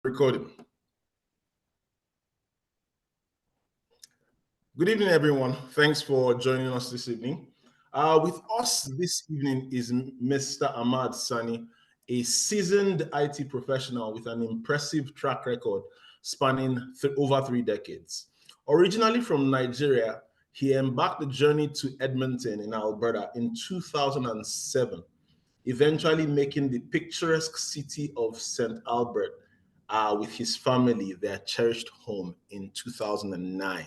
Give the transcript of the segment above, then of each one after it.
Recording. Good evening, everyone. Thanks for joining us this evening. With us this evening is Mr. Ahmad Sanni, a seasoned IT professional with an impressive track record spanning over 3 decades. Originally from Nigeria, he embarked the journey to Edmonton in Alberta in 2007, eventually making the picturesque city of St. Albert with his family their cherished home in 2009.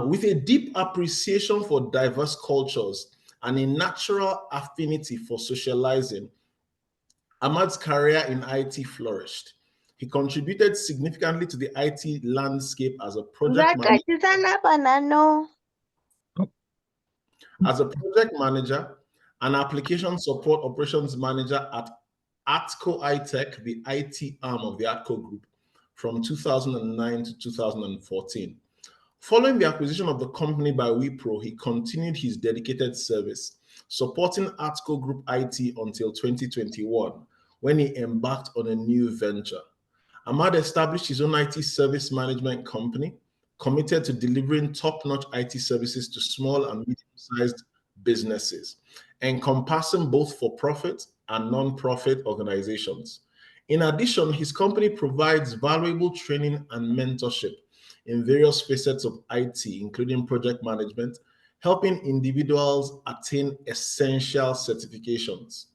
With a deep appreciation for diverse cultures and a natural affinity for socializing, Ahmad's career in IT flourished. He contributed significantly to the IT landscape as a project manager, an application support operations manager at ATCO I-Tek, the IT arm of the ATCO Group, from 2009 to 2014. Following the acquisition of the company by Wipro, he continued his dedicated service, supporting ATCO Group IT until 2021, when he embarked on a new venture. Ahmad established his own IT service management company, committed to delivering top-notch IT services to small and medium-sized businesses, encompassing both for-profit and non-profit organizations. In addition, his company provides valuable training and mentorship in various facets of IT, including project management, helping individuals attain essential certifications.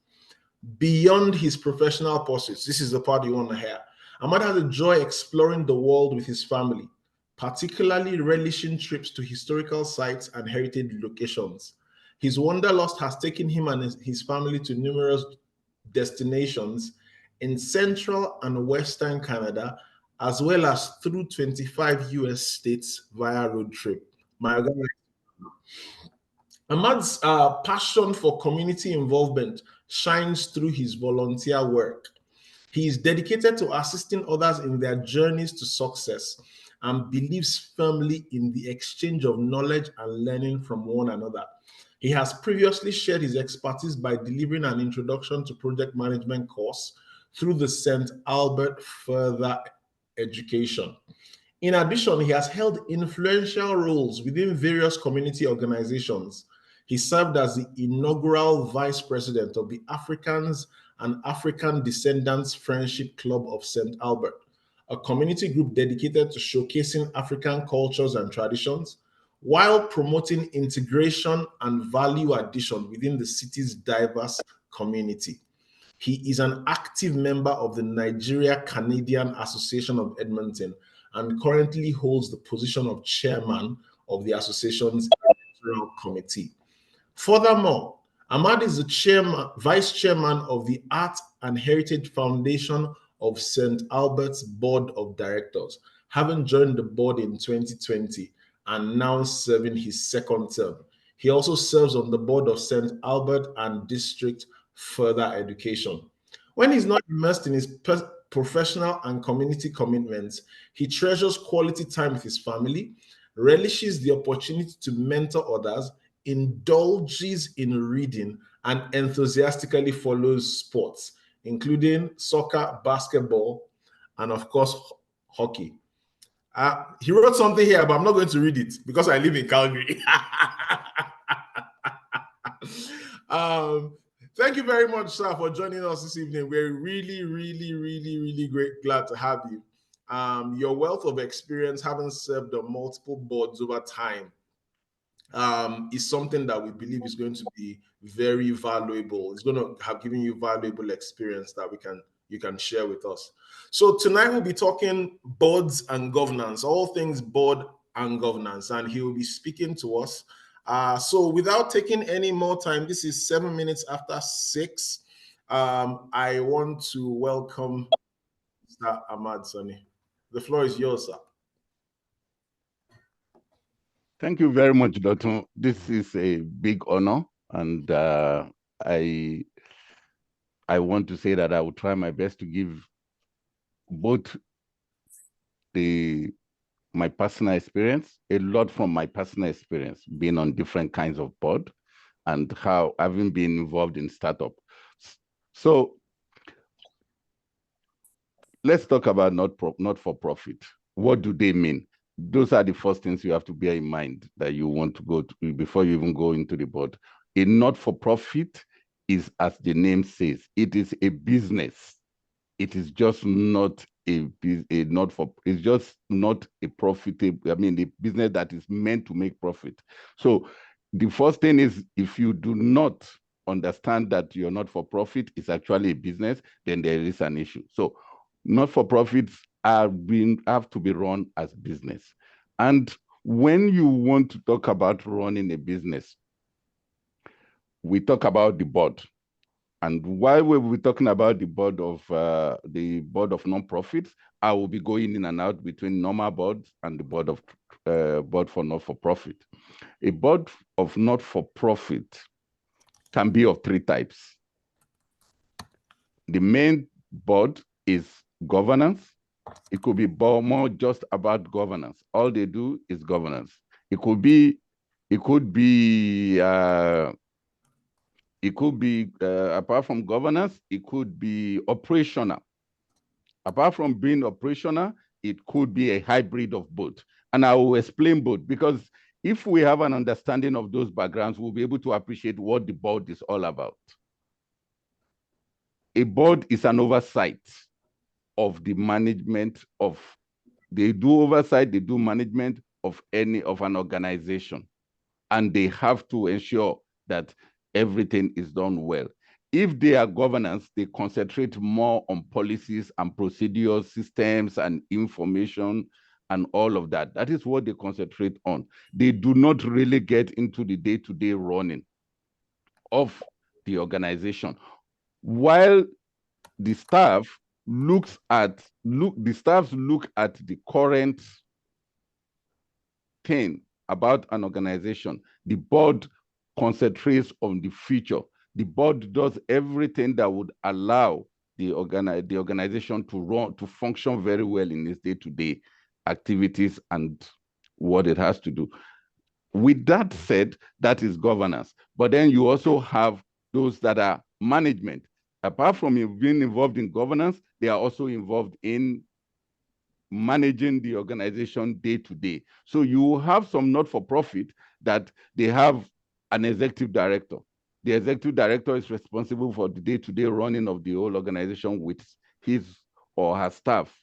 Beyond his professional pursuits, this is the part you want to hear, Ahmad has a joy exploring the world with his family, particularly relishing trips to historical sites and heritage locations. His wanderlust has taken him and his family to numerous destinations in central and western Canada, as well as through 25 US states via road trip. Ahmad's passion for community involvement shines through his volunteer work. He is dedicated to assisting others in their journeys to success and believes firmly in the exchange of knowledge and learning from one another. He has previously shared his expertise by delivering an introduction to project management course through the St. Albert Further Education. In addition, he has held influential roles within various community organizations. He served as the inaugural vice president of the Africans and African Descendants Friendship Club of St. Albert, a community group dedicated to showcasing African cultures and traditions while promoting integration and value addition within the city's diverse community. He is an active member of the Nigeria-Canadian Association of Edmonton and currently holds the position of chairman of the association's electoral committee. Furthermore, Ahmad is the vice chairman of the Art and Heritage Foundation of St. Albert's Board of Directors, having joined the board in 2020 and now serving his second term. He also serves on the board of St. Albert and District Further Education. When he's not immersed in his professional and community commitments, he treasures quality time with his family, relishes the opportunity to mentor others, indulges in reading, and enthusiastically follows sports, including soccer, basketball, and of course, hockey. He wrote something here, but I'm not going to read it because I live in Calgary. Thank you very much, sir, for joining us this evening. We're really glad to have you. Your wealth of experience, having served on multiple boards over time, is something that we believe is going to be very valuable. It's going to have given you valuable experience that you can share with us. So tonight we'll be talking boards and governance, all things board and governance, and he will be speaking to us. So without taking any more time, this is 7 minutes after 6. I want to welcome Mr. Ahmad Sanni. The floor is yours, sir. Thank you very much, Doctor. This is a big honor, and I want to say that I will try my best to give both my personal experience, a lot from my personal experience, being on different kinds of board, and how having been involved in startup. So let's talk about not for profit. What do they mean? Those are the first things you have to bear in mind that you want to go to before you even go into the board. A not-for-profit is, as the name says, it is a business. It is just not it's just not a profitable, I mean, a business that is meant to make profit. So the first thing is, if you do not understand that you're not for profit is actually a business, then there is an issue. So not-for-profits have to be run as business. And when you want to talk about running a business, we talk about the board. And while we will be talking about the board of non-profits, I will be going in and out between normal boards and the board for not-for-profit. A board of not-for-profit can be of three types. The main board is governance. It could be more just about governance. All they do is governance. It could be apart from governance, it could be operational. Apart from being operational, it could be a hybrid of both. And I will explain both, because if we have an understanding of those backgrounds, we'll be able to appreciate what the board is all about. A board is an oversight of the management of, they do oversight, they do management of an organization. And they have to ensure that everything is done well. If they are governance, they concentrate more on policies and procedures, systems and information and all of that. That is what they concentrate on. They do not really get into the day-to-day running of the organization. While the staff look at the current thing about an organization, the board concentrates on the future. The board does everything that would allow the organization to function very well in its day-to-day activities and what it has to do. With that said, that is governance. But then you also have those that are management. Apart from being involved in governance, they are also involved in managing the organization day to day. So you have some not-for-profit that they have an executive director. The executive director is responsible for the day-to-day running of the whole organization with his or her staff.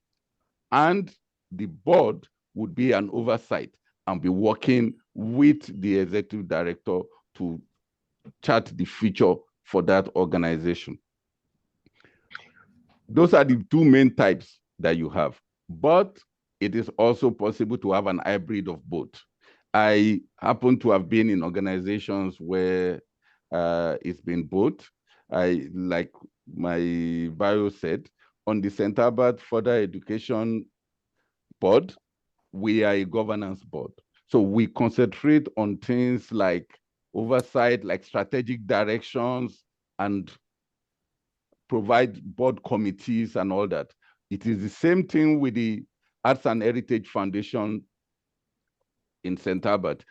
And the board would be an oversight and be working with the executive director to chart the future for that organization. Those are the two main types that you have. But it is also possible to have an hybrid of both. I happen to have been in organizations where it's been both. Like my bio said, on the St. Albert Further Education Board, we are a governance board. So we concentrate on things like oversight, like strategic directions, and provide board committees and all that. It is the same thing with the Arts and Heritage Foundation in St. Albert.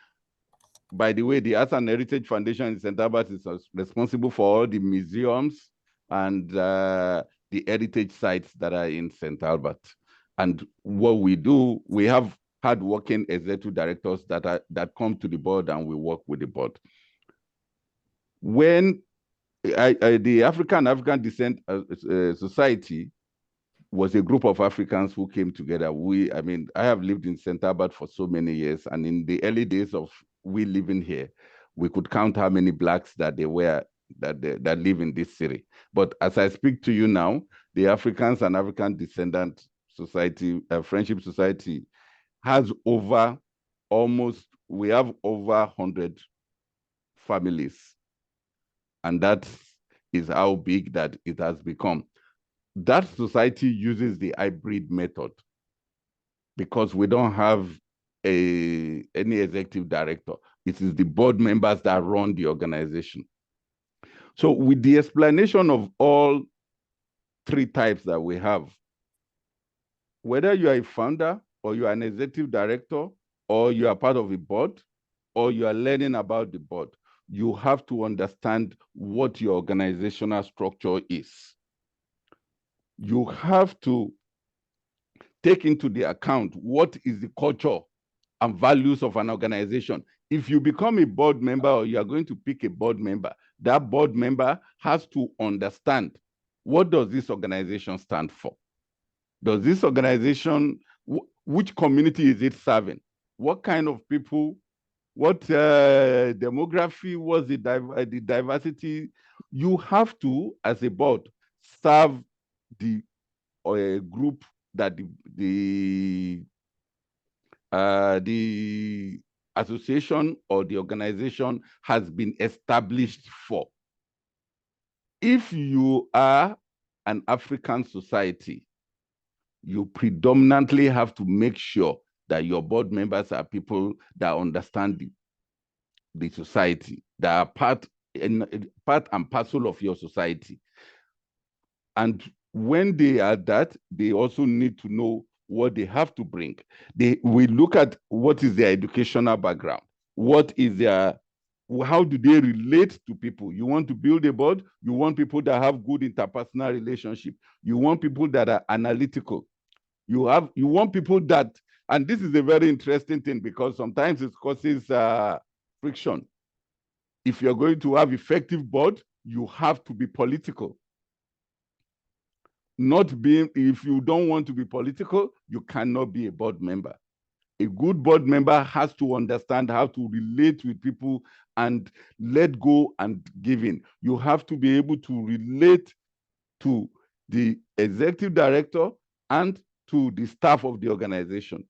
By the way, the Arts and Heritage Foundation in St. Albert is responsible for all the museums and the heritage sites that are in St. Albert. And what we do, we have hard-working executive directors that come to the board and we work with the board. When the African Descent Society was a group of Africans who came together. I have lived in St. Albert for so many years, and in the early days of we living here, we could count how many blacks that live in this city. But as I speak to you now, the Africans and African Descendant Society, Friendship Society, has we have over 100 families. And that is how big that it has become. That society uses the hybrid method because we don't have any executive director. It is the board members that run the organization. So with the explanation of all three types that we have, whether you are a founder or you are an executive director or you are part of a board or you are learning about the board, you have to understand what your organizational structure is. You have to take into the account what is the culture and values of an organization. If you become a board member or you are going to pick a board member, that board member has to understand, what does this organization stand for? Does this organization, which community is it serving? What kind of people, what demography, what's the diversity? You have to, as a board, serve the group that the association or the organization has been established for. If you are an African society, you predominantly have to make sure that your board members are people that understand the society, that are part and parcel of your society. And when they are that, they also need to know what they have to bring. We look at what is their educational background, what is their, how do they relate to people? You want to build a board, you want people that have good interpersonal relationship. You want people that are analytical. You want people that, and this is a very interesting thing because sometimes it causes friction. If you're going to have effective board, you have to be political. If you don't want to be political, you cannot be a board member. A good board member has to understand how to relate with people and let go and give in. You have to be able to relate to the executive director and to the staff of the organization.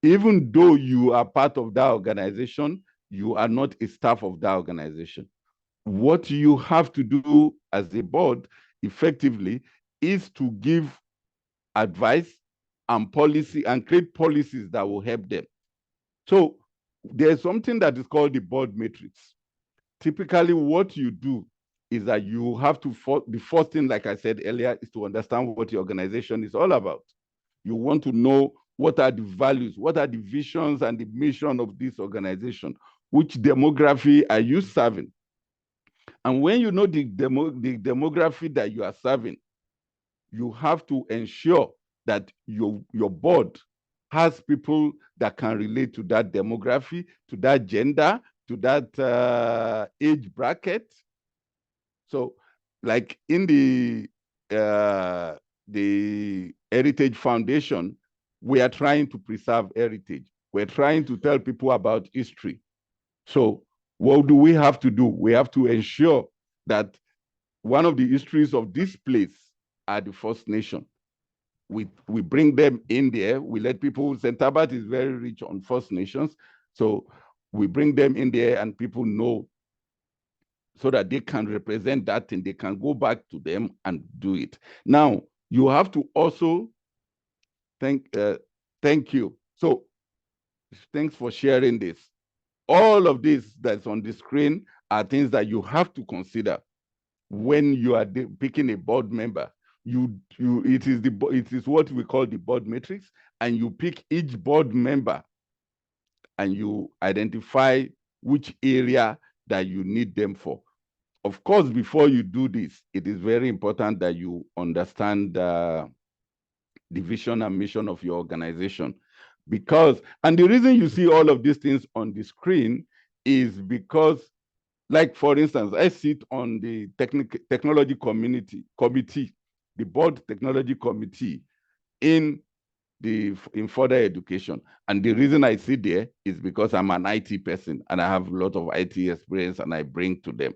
Even though you are part of that organization, you are not a staff of that organization. What you have to do as a board effectively is to give advice and policy and create policies that will help them. So there's something that is called the board matrix. Typically, what you do is that you have to, the first thing, like I said earlier, is to understand what your organization is all about. You want to know what are the values, what are the visions and the mission of this organization, which demography are you serving? And when you know the demography that you are serving, you have to ensure that your board has people that can relate to that demography, to that gender, to that age bracket. So, like in the Heritage Foundation, we are trying to preserve heritage. We're trying to tell people about history. So, what do we have to do? We have to ensure that one of the histories of this place are the First Nation. We bring them in there. We let people, St. Albert is very rich on First Nations. So we bring them in there and people know so that they can represent that and they can go back to them and do it. Now, you have to also thank you. So thanks for sharing this. All of this that's on the screen are things that you have to consider when you are picking a board member. It is what we call the board matrix, and you pick each board member and you identify which area that you need them for. Of course, before you do this, it is very important that you understand the vision and mission of your organization. And the reason you see all of these things on the screen is because, like, for instance, I sit on the technology committee, the board technology committee in further education. And the reason I sit there is because I'm an IT person and I have a lot of IT experience and I bring to them.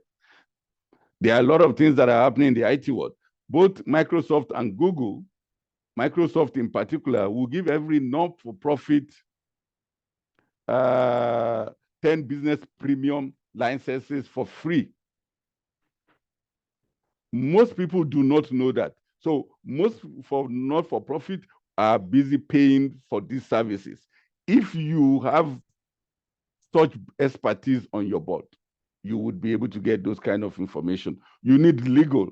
There are a lot of things that are happening in the IT world. Both Microsoft and Google, Microsoft in particular, will give every not-for-profit 10 business premium licenses for free. Most people do not know that. So most not-for-profit are busy paying for these services. If you have such expertise on your board, you would be able to get those kind of information. You need legal,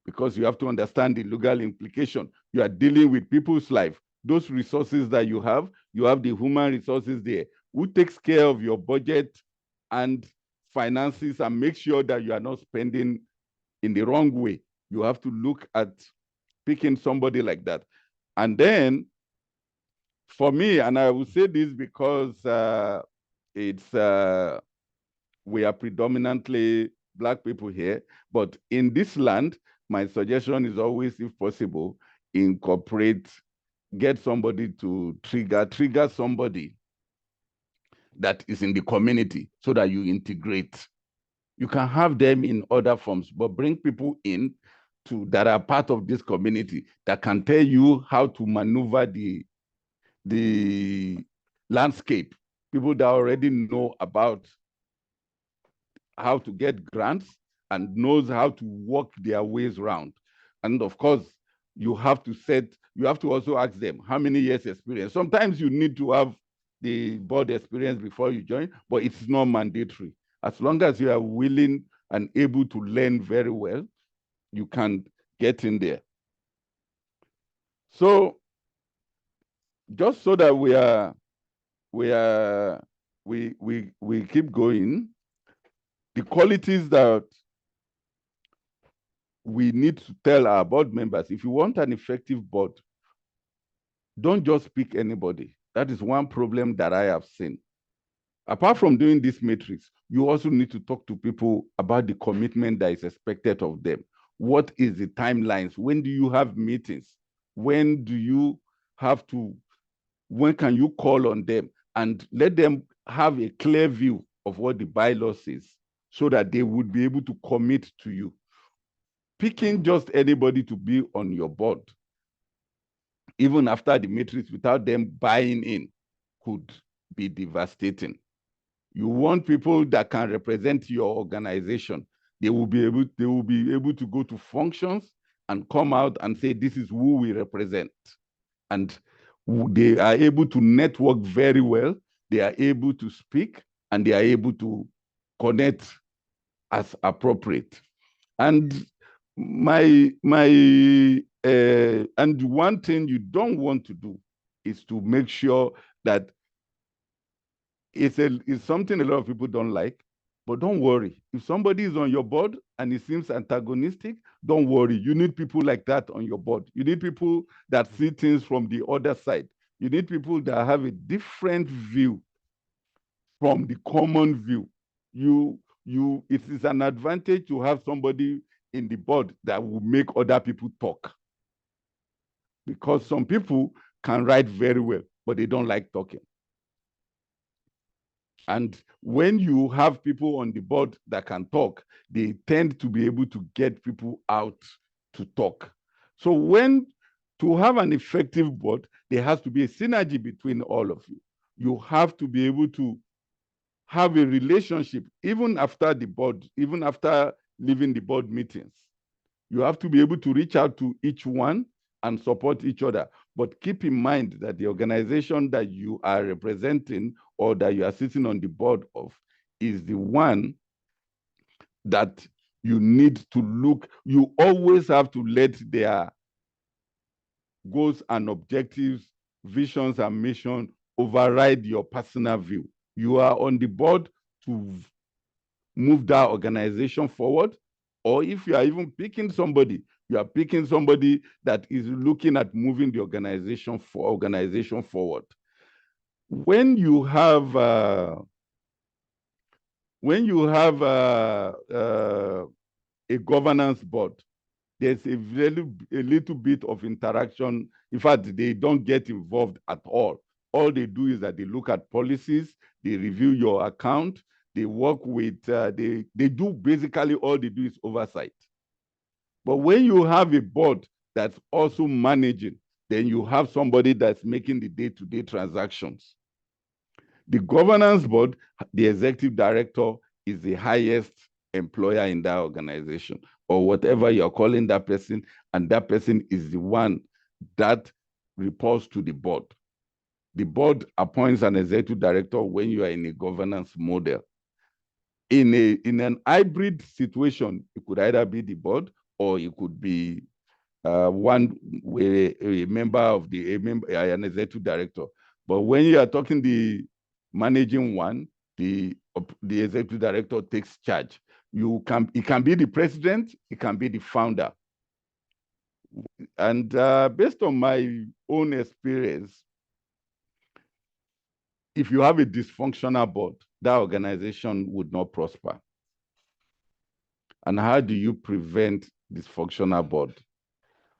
because you have to understand the legal implication. You are dealing with people's life. Those resources that you have the human resources there. Who takes care of your budget and finances and make sure that you are not spending in the wrong way? You have to look at picking somebody like that. And then for me, and I will say this because we are predominantly Black people here, but in this land, my suggestion is always, if possible, get somebody to trigger somebody that is in the community so that you integrate. You can have them in other forms, but bring people in that are part of this community that can tell you how to maneuver the landscape. People that already know about how to get grants and knows how to work their ways around. And of course, you have to also ask them how many years experience. Sometimes you need to have the board experience before you join, but it's not mandatory. As long as you are willing and able to learn very well, you can get in there. So just so that we keep going, the qualities that we need to tell our board members, if you want an effective board, don't just pick anybody. That is one problem that I have seen. Apart from doing this matrix, you also need to talk to people about the commitment that is expected of them. What is the timelines? When do you have meetings? When can you call on them? And let them have a clear view of what the bylaw says so that they would be able to commit to you. Picking just anybody to be on your board, even after the matrix, without them buying in, could be devastating. You want people that can represent your organization. They will be able to go to functions and come out and say, this is who we represent. And they are able to network very well. They are able to speak, and they are able to connect as appropriate. And and one thing you don't want to do is to make sure that it's something a lot of people don't like, but don't worry. If somebody is on your board and it seems antagonistic, don't worry. You need people like that on your board. You need people that see things from the other side. You need people that have a different view from the common view. It is an advantage to have somebody in the board that will make other people talk. Because some people can write very well, but they don't like talking. And when you have people on the board that can talk, they tend to be able to get people out to talk. So to have an effective board, there has to be a synergy between all of you. You have to be able to have a relationship even after leaving the board meetings. You have to be able to reach out to each one and support each other. But keep in mind that the organization that you are representing or that you are sitting on the board of is the one that you need to look. You always have to let their goals and objectives, visions and mission override your personal view. You are on the board to move that organization forward. Or if you are even picking somebody, you are picking somebody that is looking at moving the organization forward. When you have a governance board, there's a little bit of interaction. In fact, they don't get involved at all. All they do is that they look at policies, they review your account, they work with, they do basically all they do is oversight. But when you have a board that's also managing, then you have somebody that's making the day-to-day transactions. The governance board, the executive director is the highest employer in that organization, or whatever you're calling that person, and that person is the one that reports to the board. The board appoints an executive director when you are in a governance model. In an hybrid situation, it could either be the board or it could be an executive director. But when you are talking the managing one, the executive director takes charge. It can be the president, it can be the founder. And based on my own experience, if you have a dysfunctional board, that organization would not prosper. And how do you prevent dysfunctional board?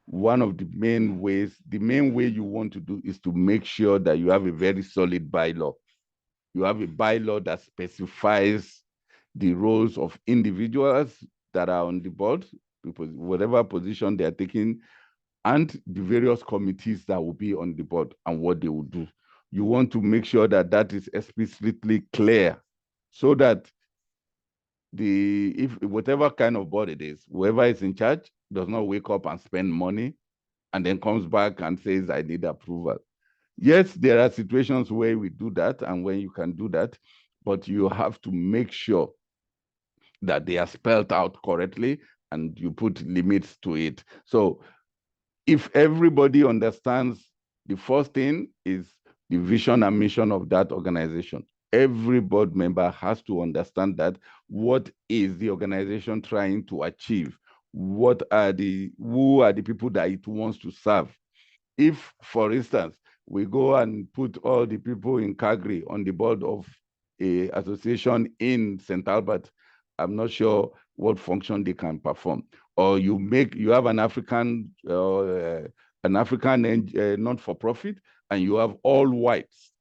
One of the main ways, the main way you want to do is to make sure that you have a very solid bylaw. You have a bylaw that specifies the roles of individuals that are on the board, whatever position they are taking, and the various committees that will be on the board and what they will do. You want to make sure that that is explicitly clear so that if whatever kind of board it is, whoever is in charge does not wake up and spend money and then comes back and says, I need approval. Yes, there are situations where we do that and when you can do that, but you have to make sure that they are spelled out correctly and you put limits to it. So if everybody understands, the first thing is the vision and mission of that organization. Every board member has to understand that what is the organization trying to achieve? Who are the people that it wants to serve? If, for instance, we go and put all the people in Calgary on the board of a association in St. Albert, I'm not sure what function they can perform. Or you have an African not-for-profit, and you have all whites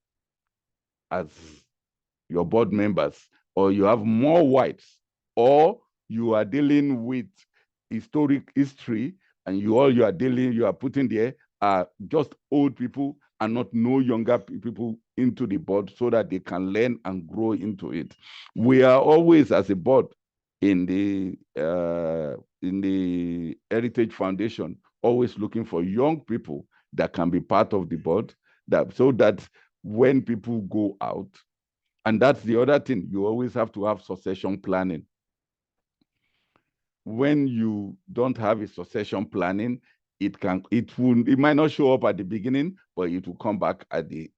as your board members, or you have more whites, or you are dealing with history, and you are putting there are just old people and not no younger people into the board so that they can learn and grow into it. We are always, as a board in the Heritage Foundation, always looking for young people that can be part of the board, so that when people go out, and that's the other thing, you always have to have succession planning. When you don't have a succession planning, it might not show up at the beginning, but it will come back at the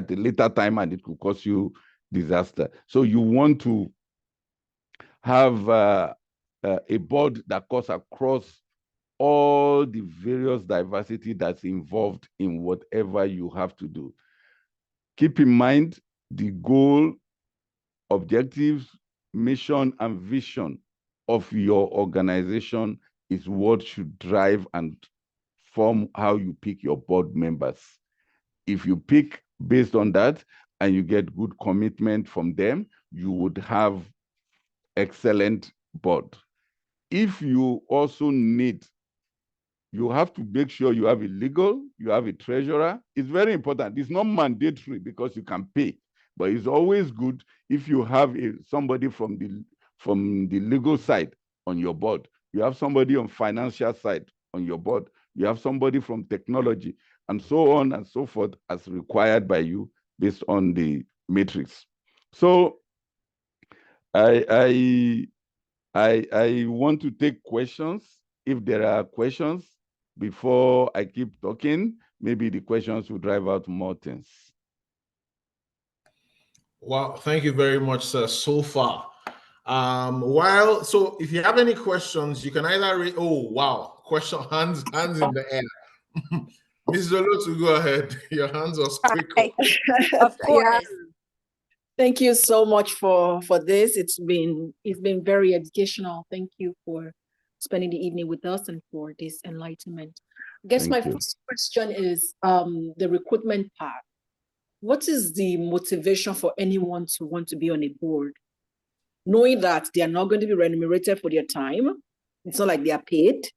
later time, and it could cause you disaster. So you want to have a board that cuts across all the various diversity that's involved in whatever you have to do. Keep in mind the goal, objectives, mission, and vision of your organization is what should drive and form how you pick your board members. If you pick based on that and you get good commitment from them, you would have excellent board. If you also need, you have to make sure you have a legal, you have a treasurer. It's very important. It's not mandatory because you can pay, but it's always good if you have somebody from the legal side on your board. You have somebody on financial side on your board. You have somebody from technology, and so on and so forth, as required by you based on the matrix. So I want to take questions. If there are questions, before I keep talking, maybe the questions will drive out more things. Wow, thank you very much, sir, so far. So if you have any questions, you can either oh wow, hands in the air. Mrs. Olotu, go ahead. Your hands are quick. Of course. Yeah. Thank you so much for this. It's been very educational. Thank you for spending the evening with us and for this enlightenment. I guess my first question is the recruitment part. What is the motivation for anyone to want to be on a board, knowing that they are not going to be remunerated for their time? It's not like they are paid.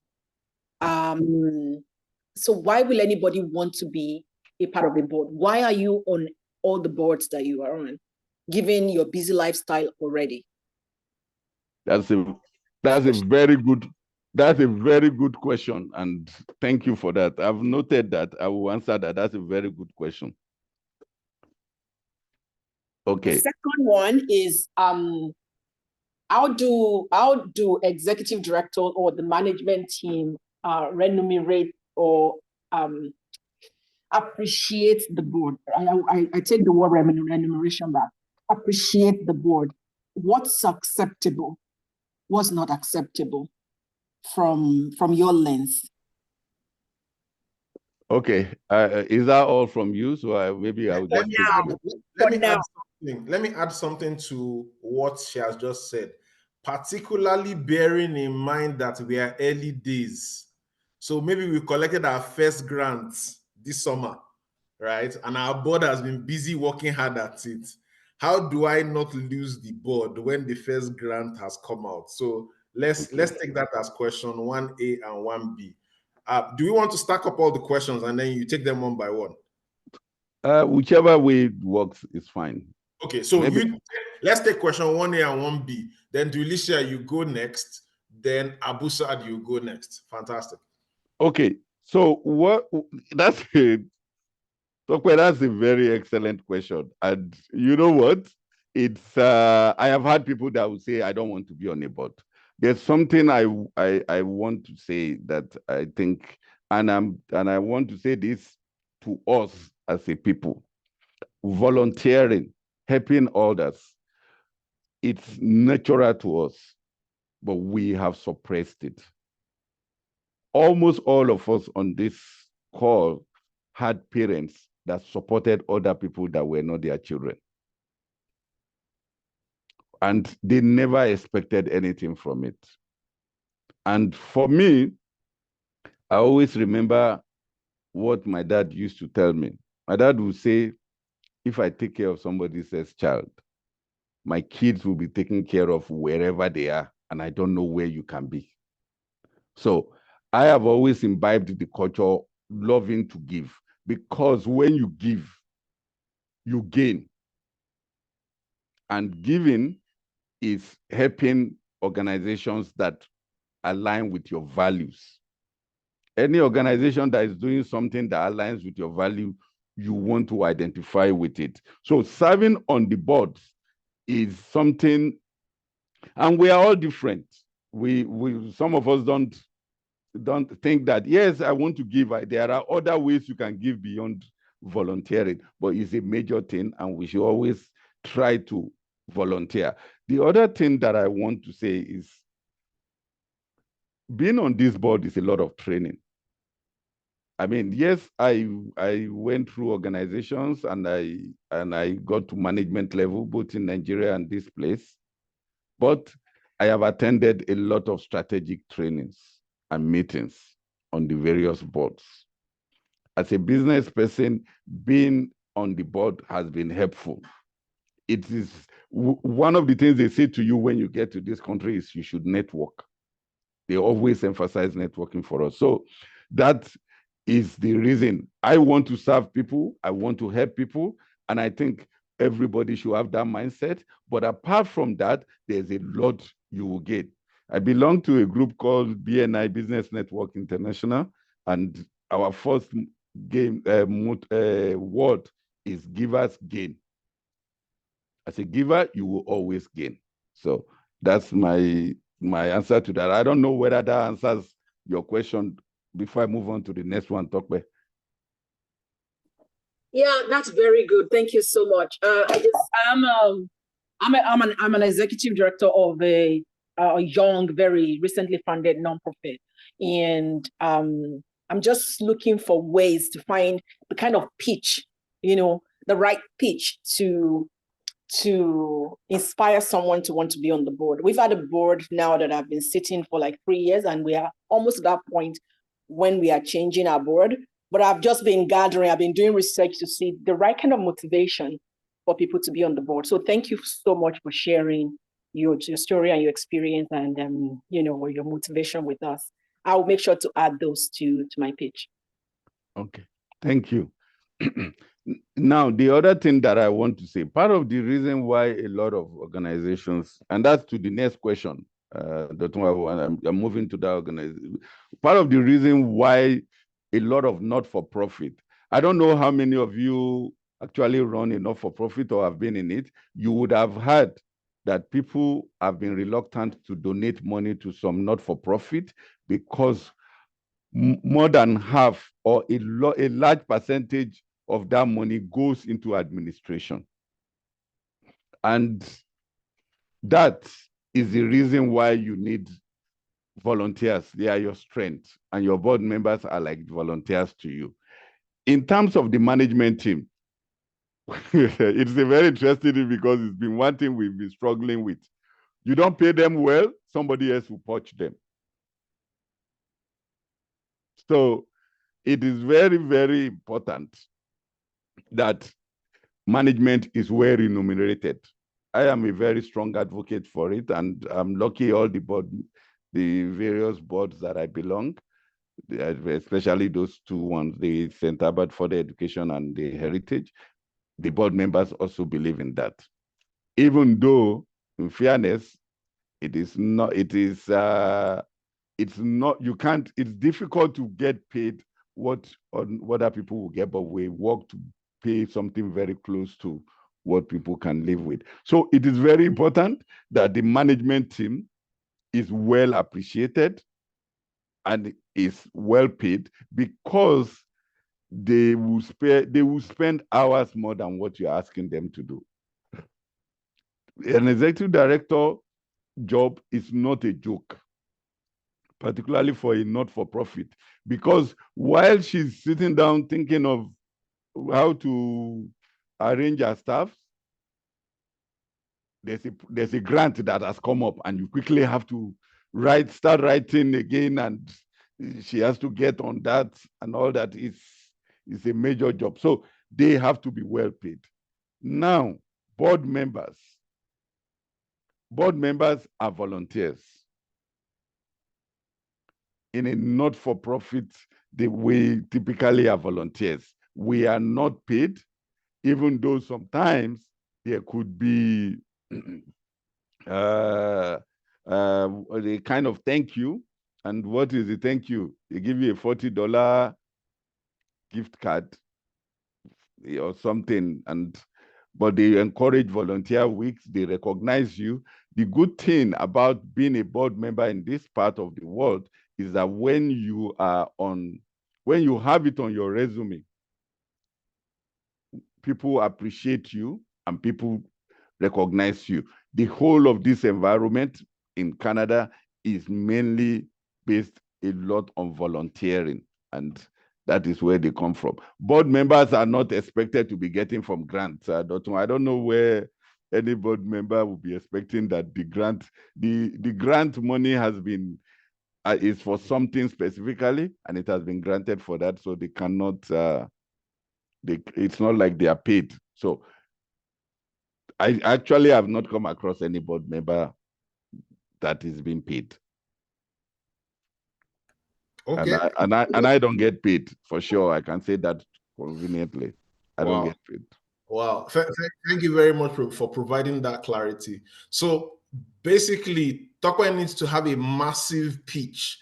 So why will anybody want to be a part of a board? Why are you on all the boards that you are on, given your busy lifestyle already? That's a very good question, and thank you for that. I've noted that. I will answer that. That's a very good question. Okay. The second one is how do executive director or the management team remunerate or appreciate the board? I take the word remuneration back. Appreciate the board. What's acceptable? What's not acceptable from your lens? Okay. Is that all from you? So maybe I will just take now. Let me add something to what she has just said, particularly bearing in mind that we are early days. So maybe we collected our first grants this summer, right? And our board has been busy working hard at it. How do I not lose the board when the first grant has come out? So let's take that as question 1A and 1B. Do we want to stack up all the questions and then you take them one by one? Whichever way it works is fine. Okay, so let's take question 1A and 1B. Then Dulicia, you go next. Then Abu Saad, you go next. Fantastic. Okay, so that's a very excellent question. And you know what? It's I have had people that will say, I don't want to be on a board. There's something I want to say that I think, and I want to say this to us as a people. Volunteering, helping others, it's natural to us, but we have suppressed it. Almost all of us on this call had parents that supported other people that were not their children. And they never expected anything from it. And for me, I always remember what my dad used to tell me. My dad would say, if I take care of somebody else's child, my kids will be taken care of wherever they are, and I don't know where you can be. So I have always imbibed the culture loving to give, because when you give, you gain. And giving is helping organizations that align with your values. Any organization that is doing something that aligns with your value, you want to identify with it. So serving on the board is something, and we are all different. We some of us don't think that, yes, I want to give. There are other ways you can give beyond volunteering, but it's a major thing, and we should always try to volunteer. The other thing that I want to say is being on this board is a lot of training. I mean, yes, I went through organizations and I got to management level, both in Nigeria and this place. But I have attended a lot of strategic trainings and meetings on the various boards. As a business person, being on the board has been helpful. It is one of the things they say to you when you get to this country is you should network. They always emphasize networking for us. So that is the reason I want to serve people. I want to help people. And I think everybody should have that mindset. But apart from that, there's a lot you will get. I belong to a group called BNI, Business Network International. And our first word is givers gain. As a giver, you will always gain. So that's my answer to that. I don't know whether that answers your question before I move on to the next one, Tokwe. Yeah, that's very good. Thank you so much. I'm an executive director of a young, very recently funded nonprofit, and I'm just looking for ways to find the kind of pitch, the right pitch to inspire someone to want to be on the board. We've had a board now that I've been sitting for like 3 years, and we are almost at that point when we are changing our board. But I've just been gathering, I've been doing research to see the right kind of motivation for people to be on the board. So thank you so much for sharing your story and your experience and your motivation with us. I'll make sure to add those to my pitch. Okay, thank you. Now, the other thing that I want to say, part of the reason why a lot of organizations, and that's to the next question, I'm moving to that organization. Part of the reason why a lot of not-for-profit, I don't know how many of you actually run a not-for-profit or have been in it, you would have heard that people have been reluctant to donate money to some not-for-profit because more than half or a large percentage of that money goes into administration. And that is the reason why you need volunteers. They are your strength, and your board members are like volunteers to you. In terms of the management team, it's a very interesting thing because it's been one thing we've been struggling with. You don't pay them well, somebody else will poach them. So it is very, very important that management is well remunerated. I am a very strong advocate for it, and I'm lucky all the various boards that I belong, especially those two ones, the St. Albert for the Education and the Heritage, the board members also believe in that. Even though, in fairness, it's not, you can't, it's difficult to get paid what other people will get, but we work to pay something very close to what people can live with. So it is very important that the management team is well appreciated and is well paid, because they will spend hours more than what you're asking them to do. An executive director job is not a joke, particularly for a not-for-profit, because while she's sitting down thinking of how to arrange her staff, there's a grant that has come up, and you quickly have to start writing again, and she has to get on that, and all that is a major job. So they have to be well paid. Now, board members are volunteers. In a not-for-profit, we typically are volunteers. We are not paid, even though sometimes there could be a kind of thank you. And what is the thank you? They give you a $40 gift card or something, but they encourage volunteer weeks. They recognize you. The good thing about being a board member in this part of the world is that when you have it on your resume, people appreciate you and people recognize you. The whole of this environment in Canada is mainly based a lot on volunteering, and that is where they come from. Board members are not expected to be getting from grants. I don't know where any board member will be expecting that the grant money has been is for something specifically, and it has been granted for that, so they cannot. It's not like they are paid. So I actually have not come across any board member that is being paid. Okay. And I don't get paid, for sure. I can say that conveniently. I don't get paid. Wow. Thank you very much for providing that clarity. So basically, Tokwe needs to have a massive pitch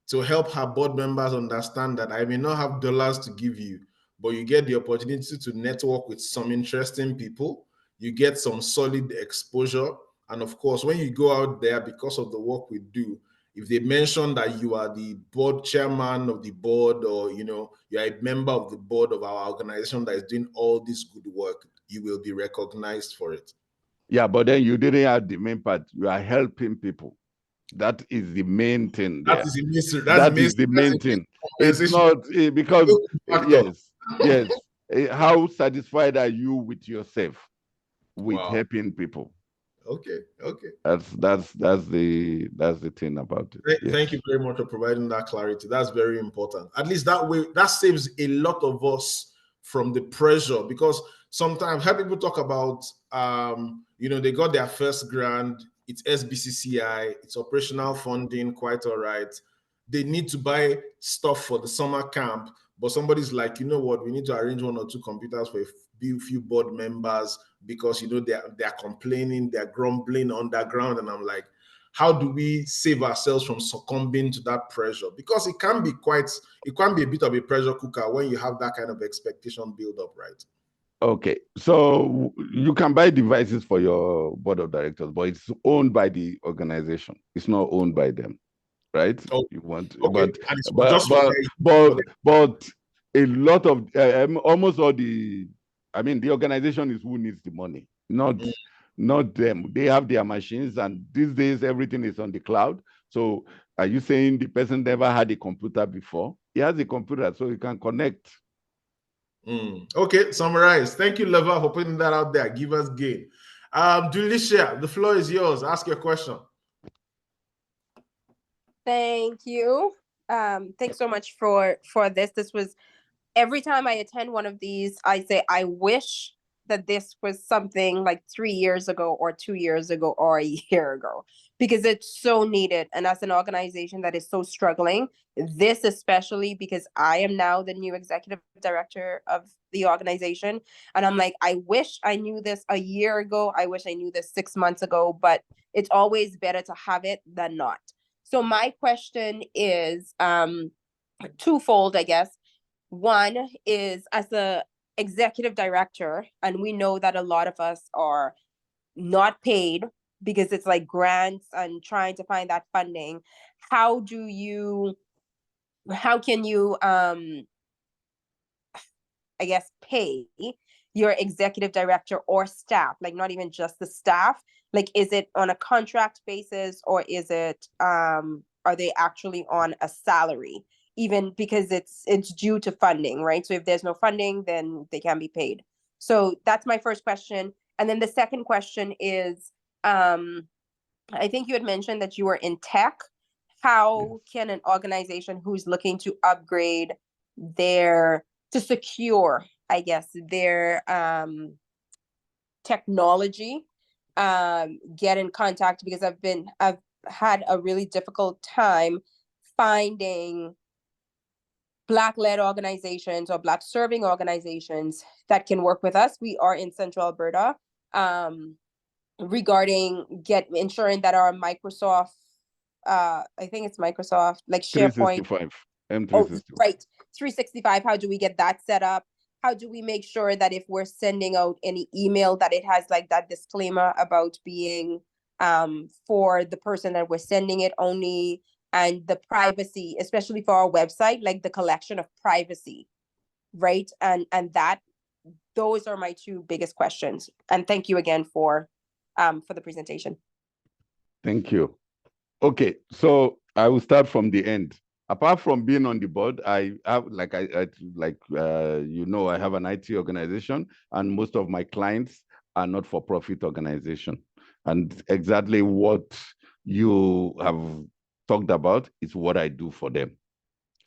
to help her board members understand that I may not have dollars to give you, but you get the opportunity to network with some interesting people. You get some solid exposure. And of course, when you go out there, because of the work we do, if they mention that you are the board chairman of the board, or you're a member of the board of our organization that is doing all this good work, you will be recognized for it. Yeah, but then you didn't add the main part. You are helping people. That is the main thing there. That is the main thing. It's not because yes. How satisfied are you with yourself with helping people? Okay. That's the thing about it. Thank you very much for providing that clarity. That's very important. At least that way, that saves a lot of us from the pressure, because sometimes how people talk about, they got their first grant, it's SBCCI, it's operational funding, quite all right. They need to buy stuff for the summer camp, but somebody's like, you know what, we need to arrange 1 or 2 computers for a few board members, because they're complaining, they're grumbling underground, and I'm like, how do we save ourselves from succumbing to that pressure? Because it can be a bit of a pressure cooker when you have that kind of expectation build up, right? Okay, so you can buy devices for your board of directors, but it's owned by the organization. It's not owned by them, right? Oh, you want, okay. but a lot of almost all the organization is who needs the money, not them. They have their machines, and these days everything is on the cloud. So are you saying the person never had a computer before? He has a computer, so he can connect. Okay, summarize. Thank you, Leva, for putting that out there. Give us gain. Dulicia, the floor is yours. Ask your question. Thank you. Thanks so much for this. This was, every time I attend one of these, I say, I wish that this was something like 3 years ago or 2 years ago or a year ago, because it's so needed. And as an organization that is so struggling, this especially, because I am now the new executive director of the organization. And I'm like, I wish I knew this a year ago. I wish I knew this 6 months ago, but it's always better to have it than not. So my question is twofold, I guess. One is, as a executive director, and we know that a lot of us are not paid because it's like grants and trying to find that funding. How can you I guess pay your executive director or staff, like not even just the staff? Like, is it on a contract basis, or is it are they actually on a salary? Even because it's due to funding, right? So if there's no funding, then they can't be paid. So that's my first question. And then the second question is, I think you had mentioned that you were in tech. How can an organization who's looking to upgrade to secure, I guess, their technology, get in contact? Because I've had a really difficult time finding Black-led organizations or Black-serving organizations that can work with us. We are in Central Alberta, regarding ensuring that our Microsoft, I think it's Microsoft, like SharePoint. 365, M365. Oh, right, 365. How do we get that set up? How do we make sure that if we're sending out any email, that it has like that disclaimer about being for the person that we're sending it only, and the privacy, especially for our website, like the collection of privacy, right? And that, those are my two biggest questions. And thank you again for the presentation. Thank you. Okay, so I will start from the end. Apart from being on the board, I have, you know, I have an IT organization, and most of my clients are not-for-profit organization. And exactly what you have talked about is what I do for them.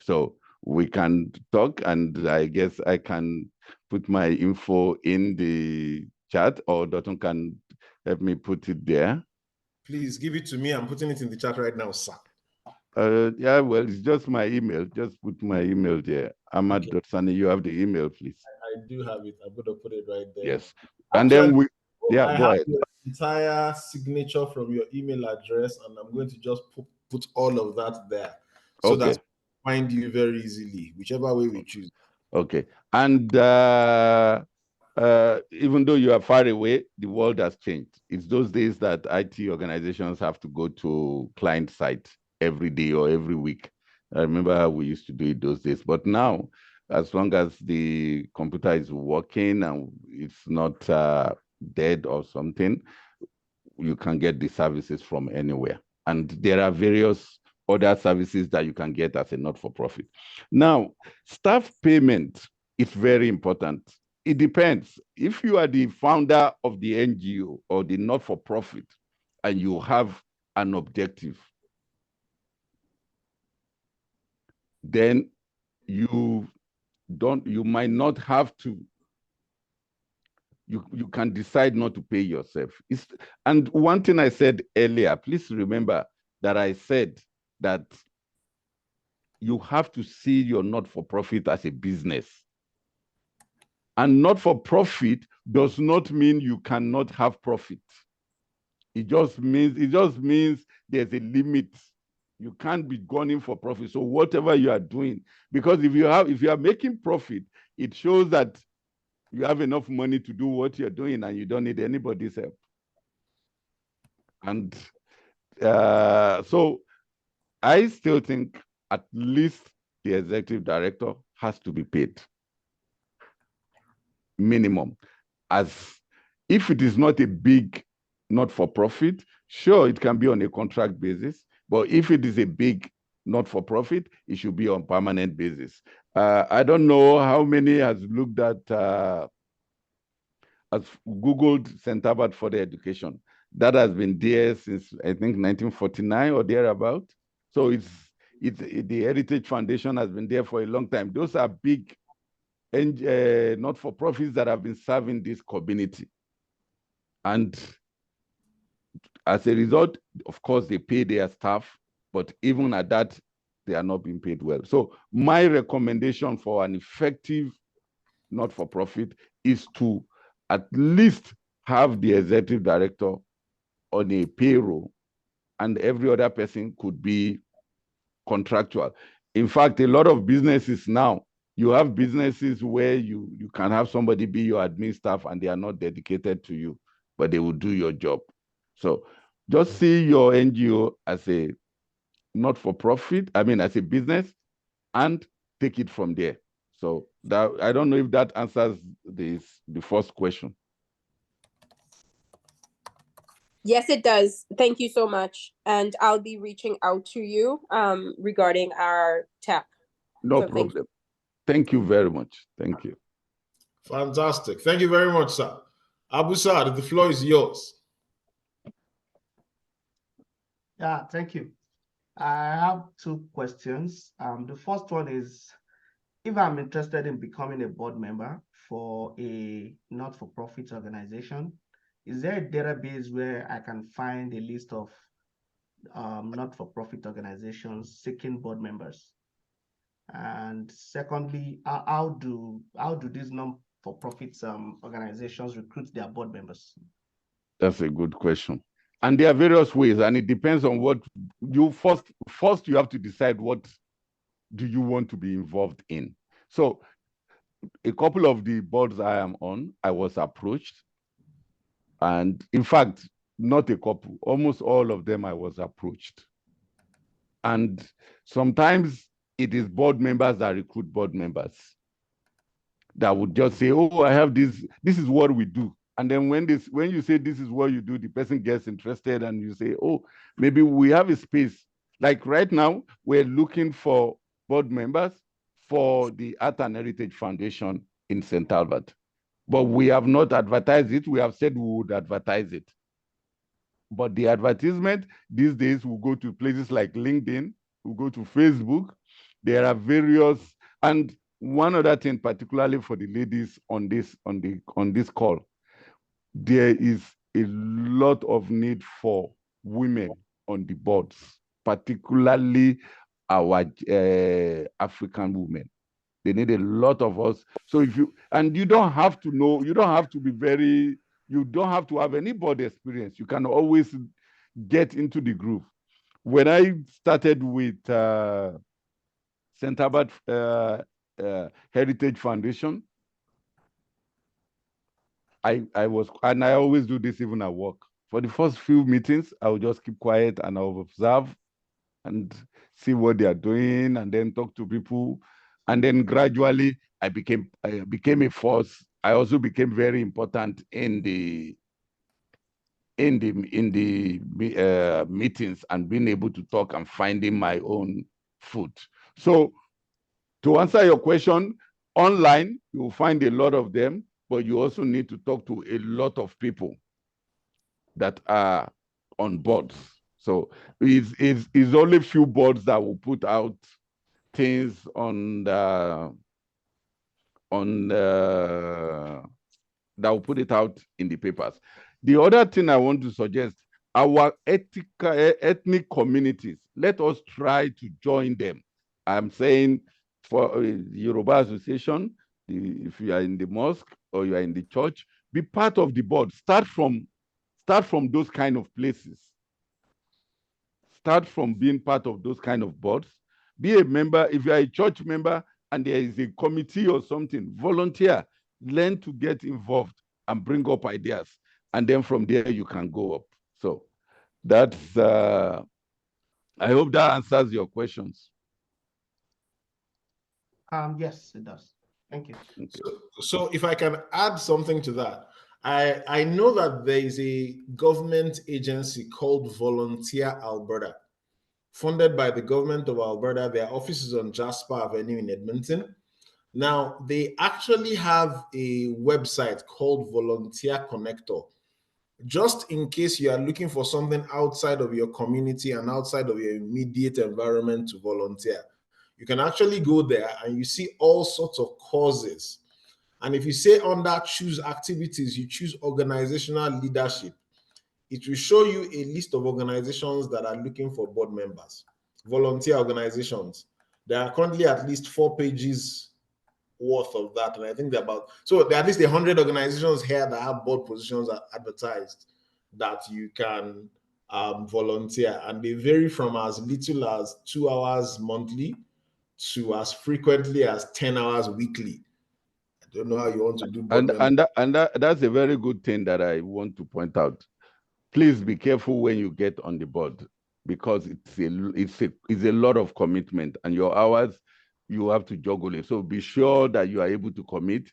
So we can talk, and I guess I can put my info in the chat, or Dotun can help me put it there. Please give it to me. I'm putting it in the chat right now, sir. Yeah, well, it's just my email. Just put my email there. Ahmad.Sanni, you have the email, please. I do have it. I'm going to put it right there. Yes. And then we, yeah, I go have ahead. your entire signature from your email address, and I'm going to just put all of that there, so that we find you very easily, whichever way we choose. Okay. And even though you are far away, the world has changed. It's those days that IT organizations have to go to client site every day or every week. I remember how we used to do it those days. But now, as long as the computer is working and it's not dead or something, you can get the services from anywhere. And there are various other services that you can get as a not-for-profit. Now, staff payment is very important. It depends. If you are the founder of the NGO or the not-for-profit and you have an objective, then you might not have to, you can decide not to pay yourself. And one thing I said earlier, please remember that I said that you have to see your not-for-profit as a business. And not-for-profit does not mean you cannot have profit. It just means there's a limit. You can't be gunning for profit. So whatever you are doing, because if you are making profit, it shows that you have enough money to do what you're doing and you don't need anybody's help. And so I still think at least the executive director has to be paid minimum. As if it is not a big not-for-profit, sure, it can be on a contract basis. But if it is a big not-for-profit, it should be on permanent basis. I don't know how many has looked at, has Googled St. Albert for the education. That has been there since, I think, 1949 or thereabout. So the Heritage Foundation has been there for a long time. Those are big not-for-profits that have been serving this community. And as a result, of course, they pay their staff, but even at that, they are not being paid well. So my recommendation for an effective not-for-profit is to at least have the executive director on a payroll, and every other person could be contractual. In fact, a lot of businesses now, you have businesses where you can have somebody be your admin staff and they are not dedicated to you, but they will do your job. So just see your NGO as a not-for-profit, as a business, and take it from there. So that, I don't know if that answers the first question. Yes, it does. Thank you so much. And I'll be reaching out to you regarding our tech. No problem. Thank you very much. Thank you. Fantastic. Thank you very much, sir. Abu Saad, the floor is yours. Yeah, thank you. I have two questions. The first one is, if I'm interested in becoming a board member for a not-for-profit organization, is there a database where I can find a list of not-for-profit organizations seeking board members? And secondly, how do these non-for-profit organizations recruit their board members? That's a good question. And there are various ways, and it depends on what you first you have to decide what do you want to be involved in. So a couple of the boards I am on, I was approached. And in fact, not a couple, almost all of them I was approached. And sometimes it is board members that recruit board members that would just say, oh, I have this is what we do. And then when you say this is what you do, the person gets interested and you say, oh, maybe we have a space. Like right now, we're looking for board members for the Art and Heritage Foundation in St. Albert. But we have not advertised it. We have said we would advertise it. But the advertisement these days will go to places like LinkedIn, will go to Facebook. There are various, and one other thing, particularly for the ladies on this call, there is a lot of need for women on the boards, particularly our African women. They need a lot of us. So you don't have to know, you don't have to have any board experience. You can always get into the group. When I started with St. Albert Heritage Foundation, I always do this even at work. For the first few meetings, I will just keep quiet and I'll observe and see what they are doing and then talk to people. And then gradually I became a force. I also became very important in the meetings and being able to talk and finding my own foot. So to answer your question, online, you will find a lot of them, but you also need to talk to a lot of people that are on boards. So it's only few boards that will put out things that will put it out in the papers. The other thing I want to suggest, our ethnic communities, let us try to join them. I'm saying for Yoruba Association, if you are in the mosque or you are in the church, be part of the board. Start from those kind of places. Start from being part of those kind of boards. Be a member. If you are a church member and there is a committee or something, volunteer. Learn to get involved and bring up ideas. And then from there, you can go up. So that's, I hope that answers your questions. Yes, it does. Thank you. So if I can add something to that, I know that there is a government agency called Volunteer Alberta. funded by the government of Alberta. Their office is on Jasper Avenue in Edmonton. Now, they actually have a website called Volunteer Connector. Just in case you are looking for something outside of your community and outside of your immediate environment to volunteer, you can actually go there and you see all sorts of causes. And if you say under choose activities, you choose organizational leadership, it will show you a list of organizations that are looking for board members, volunteer organizations. There are currently at least 4 pages worth of that. And I think there are at least 100 organizations here that have board positions advertised that you can volunteer. And they vary from as little as 2 hours monthly to as frequently as 10 hours weekly. I don't know how you want to do board that's a very good thing that I want to point out. Please be careful when you get on the board, because it's a lot of commitment, and your hours, you have to juggle it. So be sure that you are able to commit.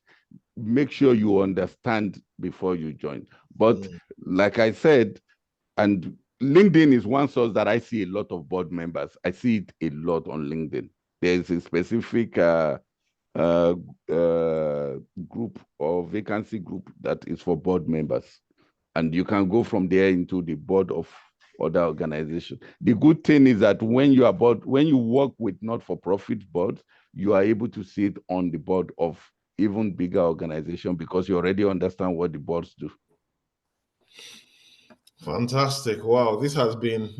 Make sure you understand before you join. But like I said, and LinkedIn is one source that I see a lot of board members. I see it a lot on LinkedIn. There's a specific group or vacancy group that is for board members. And you can go from there into the board of other organizations. The good thing is that when you work with not-for-profit boards, you are able to sit on the board of even bigger organizations because you already understand what the boards do. Fantastic. Wow, this has been,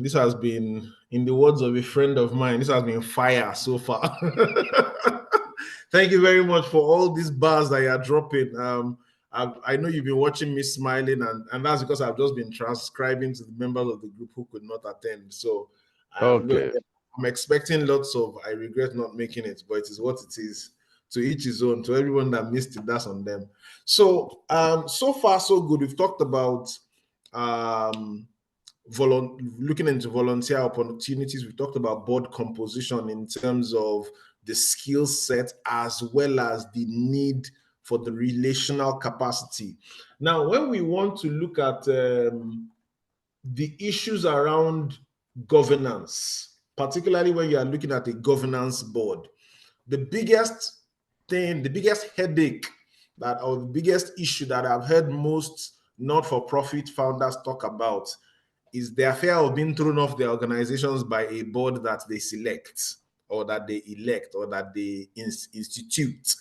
in the words of a friend of mine, this has been fire so far. Thank you very much for all these bars that you are dropping. I know you've been watching me smiling, and that's because I've just been transcribing to the members of the group who could not attend. So I'm expecting lots of I regret not making it, but it is what it is. To each his own. To everyone that missed it, that's on them. So so far so good. We've talked about looking into volunteer opportunities. We talked about board composition in terms of the skill set as well as the need for the relational capacity. Now, when we want to look at the issues around governance, particularly when you are looking at a governance board, the biggest thing, the biggest headache or the biggest issue that I've heard most not-for-profit founders talk about is their fear of being thrown off their organizations by a board that they select or that they elect or that they institute.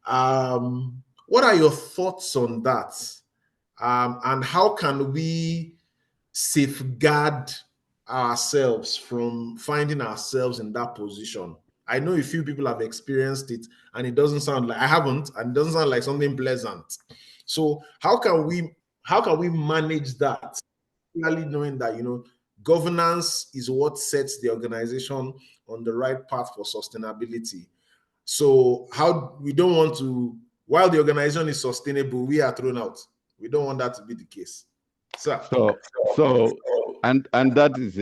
What are your thoughts on that? And how can we safeguard ourselves from finding ourselves in that position? I know a few people have experienced it, and it doesn't sound like I haven't, and it doesn't sound like something pleasant. So how can we manage that? Clearly knowing that governance is what sets the organization on the right path for sustainability. So how we don't want to, while the organization is sustainable, we are thrown out. We don't want that to be the case. And that is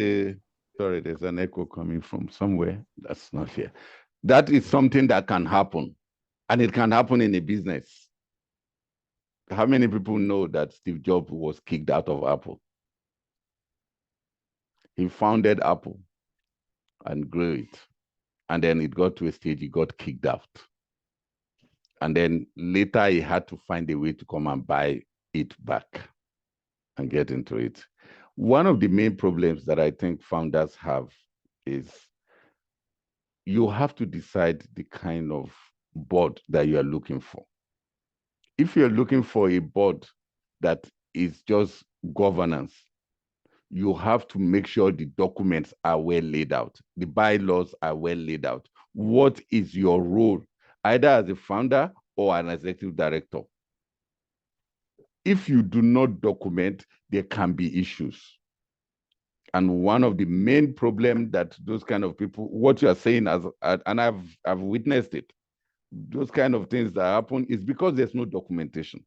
sorry, there's an echo coming from somewhere that's not here. That is something that can happen, and it can happen in a business. How many people know that Steve Jobs was kicked out of Apple? He founded Apple and grew it. And then it got to a stage, he got kicked out. And then later he had to find a way to come and buy it back and get into it. One of the main problems that I think founders have is you have to decide the kind of board that you are looking for. If you're looking for a board that is just governance, you have to make sure the documents are well laid out. The bylaws are well laid out. What is your role, either as a founder or an executive director? If you do not document, there can be issues. And one of the main problems that those kind of people, what you are saying, and I've witnessed it, those kind of things that happen is because there's no documentation.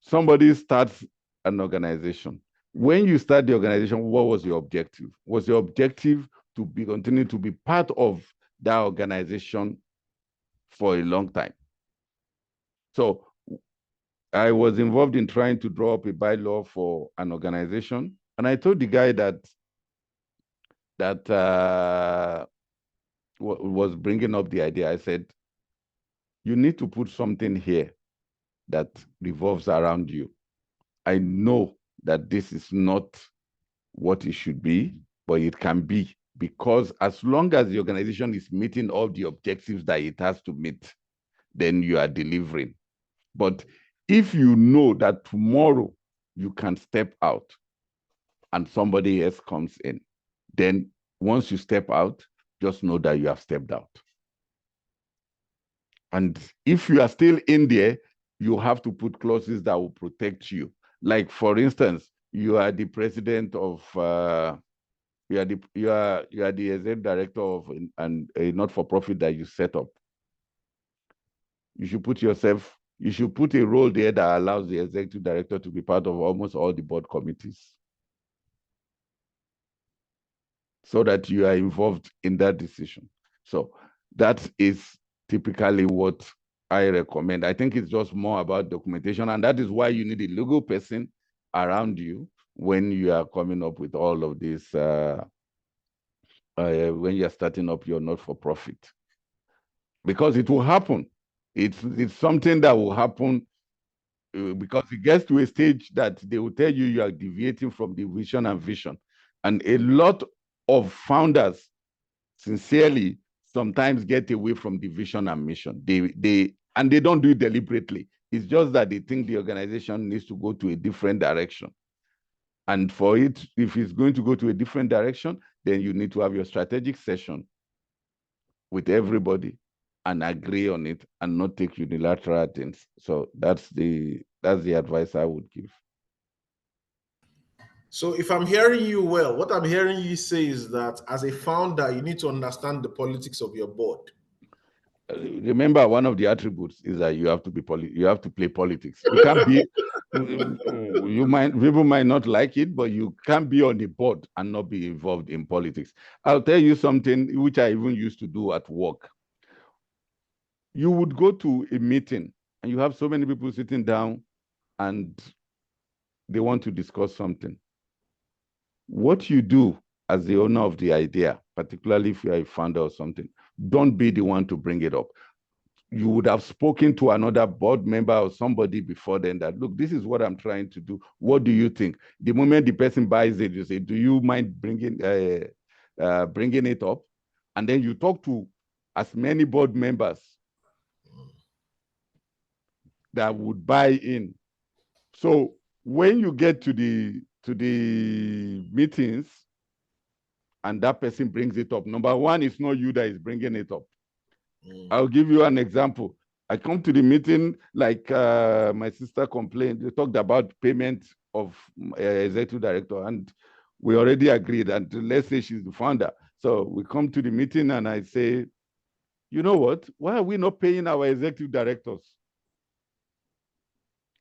Somebody starts an organization. When you start the organization, what was your objective? Was your objective to continue to be part of that organization for a long time? So I was involved in trying to draw up a bylaw for an organization. And I told the guy that that was bringing up the idea. I said, you need to put something here that revolves around you. I know that this is not what it should be, but it can be, because as long as the organization is meeting all the objectives that it has to meet, then you are delivering. But if you know that tomorrow you can step out and somebody else comes in, then once you step out, just know that you have stepped out. And if you are still in there, you have to put clauses that will protect you. Like, for instance, you are the president of you are the executive director of a not-for-profit that you set up. You should put a role there that allows the executive director to be part of almost all the board committees, so that you are involved in that decision. So that is typically what I recommend. I think it's just more about documentation, and that is why you need a legal person around you when you are coming up with all of this, when you're starting up your not-for-profit. Because it will happen. It's something that will happen, because it gets to a stage that they will tell you are deviating from the vision and vision. And a lot of founders, sincerely, sometimes get away from the vision and mission. And they don't do it deliberately. It's just that they think the organization needs to go to a different direction. And for it, if it's going to go to a different direction, then you need to have your strategic session with everybody and agree on it and not take unilateral things. So that's the advice I would give. So if I'm hearing you well, what I'm hearing you say is that as a founder, you need to understand the politics of your board. Remember, one of the attributes is that you have to play politics. You can't be people might not like it, but you can't be on the board and not be involved in politics. I'll tell you something which I even used to do at work. You would go to a meeting and you have so many people sitting down and they want to discuss something. What you do as the owner of the idea, particularly if you're a founder or something, don't be the one to bring it up. You would have spoken to another board member or somebody before then that, look, this is what I'm trying to do. What do you think? The moment the person buys it, you say, do you mind bringing it up? And then you talk to as many board members that would buy in. So when you get to the meetings and that person brings it up, number one, it's not you that is bringing it up. I'll give you an example. I come to the meeting, like my sister complained, they talked about payment of executive director, and we already agreed, and let's say she's the founder. So we come to the meeting and I say, you know what, why are we not paying our executive directors?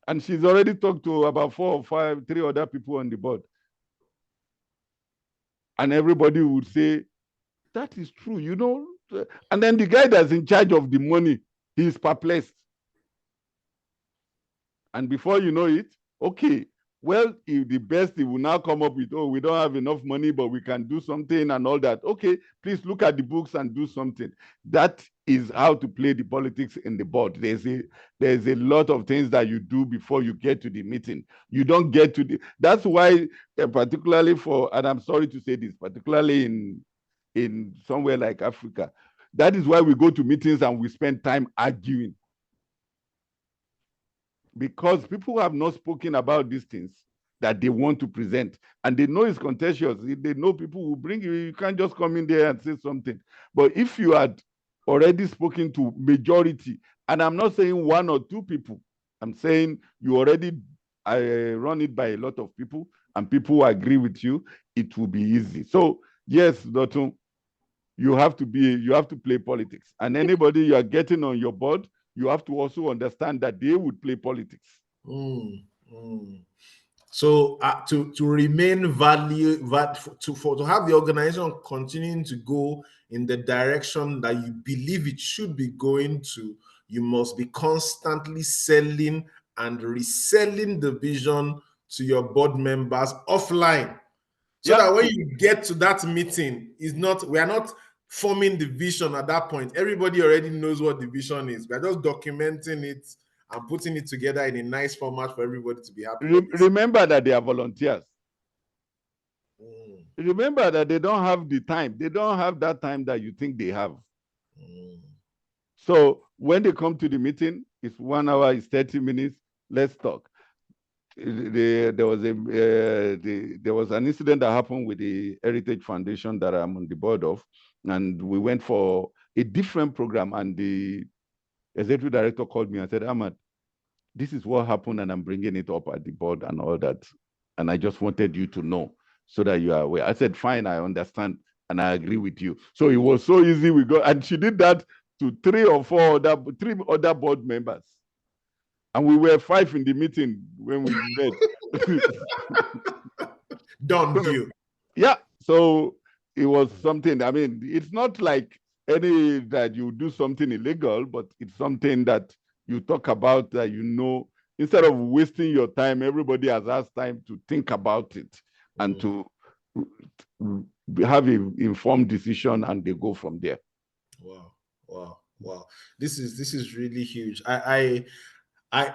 And she's already talked to about 4 or 5, 3 other people on the board. And everybody would say, that is true, you know. And then the guy that's in charge of the money, he's perplexed. And before you know it, okay, well, if the best, he will now come up with, oh, we don't have enough money, but we can do something and all that. Okay, please look at the books and do something. That is how to play the politics in the board. There's a lot of things that you do before you get to the meeting. You don't get to the, that's why, particularly for, and I'm sorry to say this, particularly in somewhere like Africa, that is why we go to meetings and we spend time arguing. Because people have not spoken about these things that they want to present, and they know it's contentious. They know people will bring you. You can't just come in there and say something. But if you had already spoken to majority, and I'm not saying 1 or 2 people, I'm saying you already run it by a lot of people, and people agree with you, it will be easy. So yes, Dotun, you have to play politics, and anybody you are getting on your board, you have to also understand that they would play politics. So to remain to have the organization continuing to go in the direction that you believe it should be going to, you must be constantly selling and reselling the vision to your board members offline, So that when you get to that meeting, we are not forming the vision at that point. Everybody already knows what the vision is. We are just documenting it and putting it together in a nice format for everybody to be happy. Remember that they are volunteers. Mm. Remember that they don't have the time. They don't have that time that you think they have. Mm. So when they come to the meeting, it's 1 hour, it's 30 minutes. Let's talk. There was an incident that happened with the Heritage Foundation that I'm on the board of, and we went for a different program, and the executive director called me and said, Ahmad, this is what happened, and I'm bringing it up at the board and all that, and I just wanted you to know so that you are aware. I said, fine, I understand, and I agree with you. So it was so easy. We got, and she did that to three other board members. And we were 5 in the meeting when we met. Done deal. Yeah. So it was something. I mean, it's not like any that you do something illegal, but it's something that you talk about that instead of wasting your time, everybody has asked time to think about it and to have an informed decision, and they go from there. Wow. This is really huge.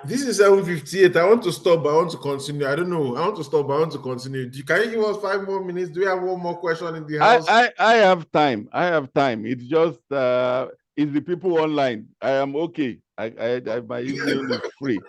This is 7:58. I want to stop, but I want to continue. I don't know. I want to stop, but I want to continue. Can you give us 5 more minutes? Do we have one more question in the house? I have time. It's just it's the people online. I am okay. My email is free.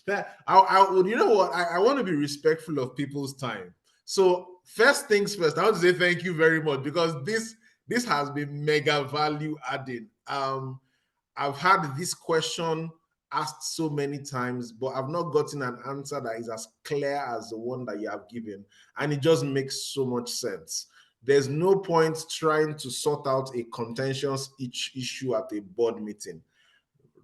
You know what? I want to be respectful of people's time. So first things first, I want to say thank you very much, because this has been mega value adding. I've had this question asked so many times, but I've not gotten an answer that is as clear as the one that you have given. And it just makes so much sense. There's no point trying to sort out a contentious issue at a board meeting.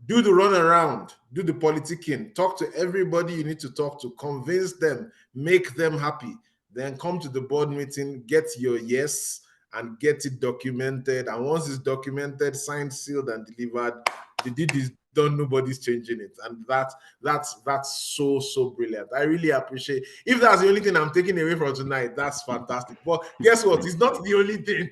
Do the runaround, do the politicking, talk to everybody you need to talk to, convince them, make them happy. Then come to the board meeting, get your yes, and get it documented. And once it's documented, signed, sealed, and delivered, the deed is done. Nobody's changing it, and that's so brilliant. I really appreciate. If that's the only thing I'm taking away from tonight, that's fantastic. But guess what? It's not the only thing.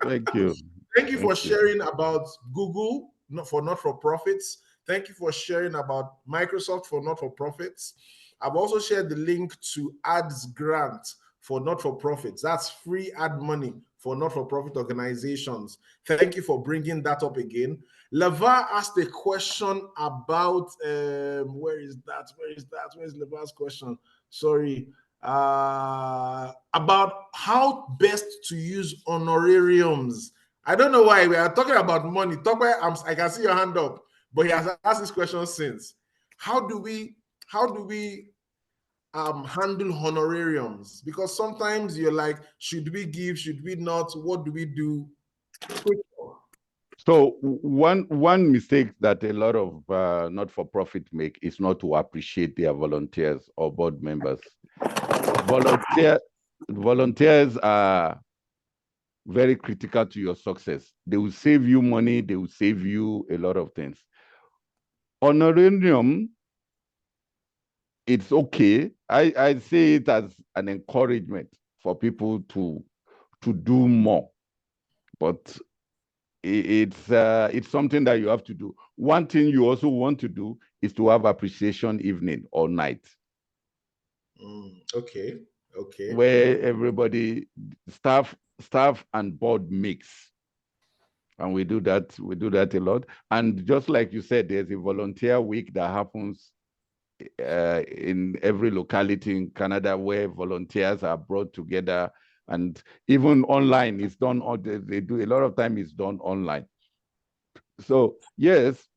Thank you. Thank you for sharing about Google for not-for-profits. Thank you for sharing about Microsoft for not-for-profits. I've also shared the link to ads grant for not-for-profits. That's free ad money for not-for-profit organizations. Thank you for bringing that up again. Lavar asked a question about where is Lavar's question? Sorry. About how best to use honorariums. I don't know why we are talking about money. I can see your hand up, but he has asked this question since. How do we handle honorariums? Because sometimes you're like, should we give? Should we not? What do we do? So one mistake that a lot of not-for-profit make is not to appreciate their volunteers or board members. Volunteers are very critical to your success. They will save you money. They will save you a lot of things. Honorarium, it's okay. I say it as an encouragement for people to do more, but it's something that you have to do. One thing you also want to do is to have appreciation evening or night. Okay. Where everybody, staff and board mix. And we do that a lot. And just like you said, there's a volunteer week that happens in every locality in Canada where volunteers are brought together, and even online is done. They do a lot of time is done online. So yes,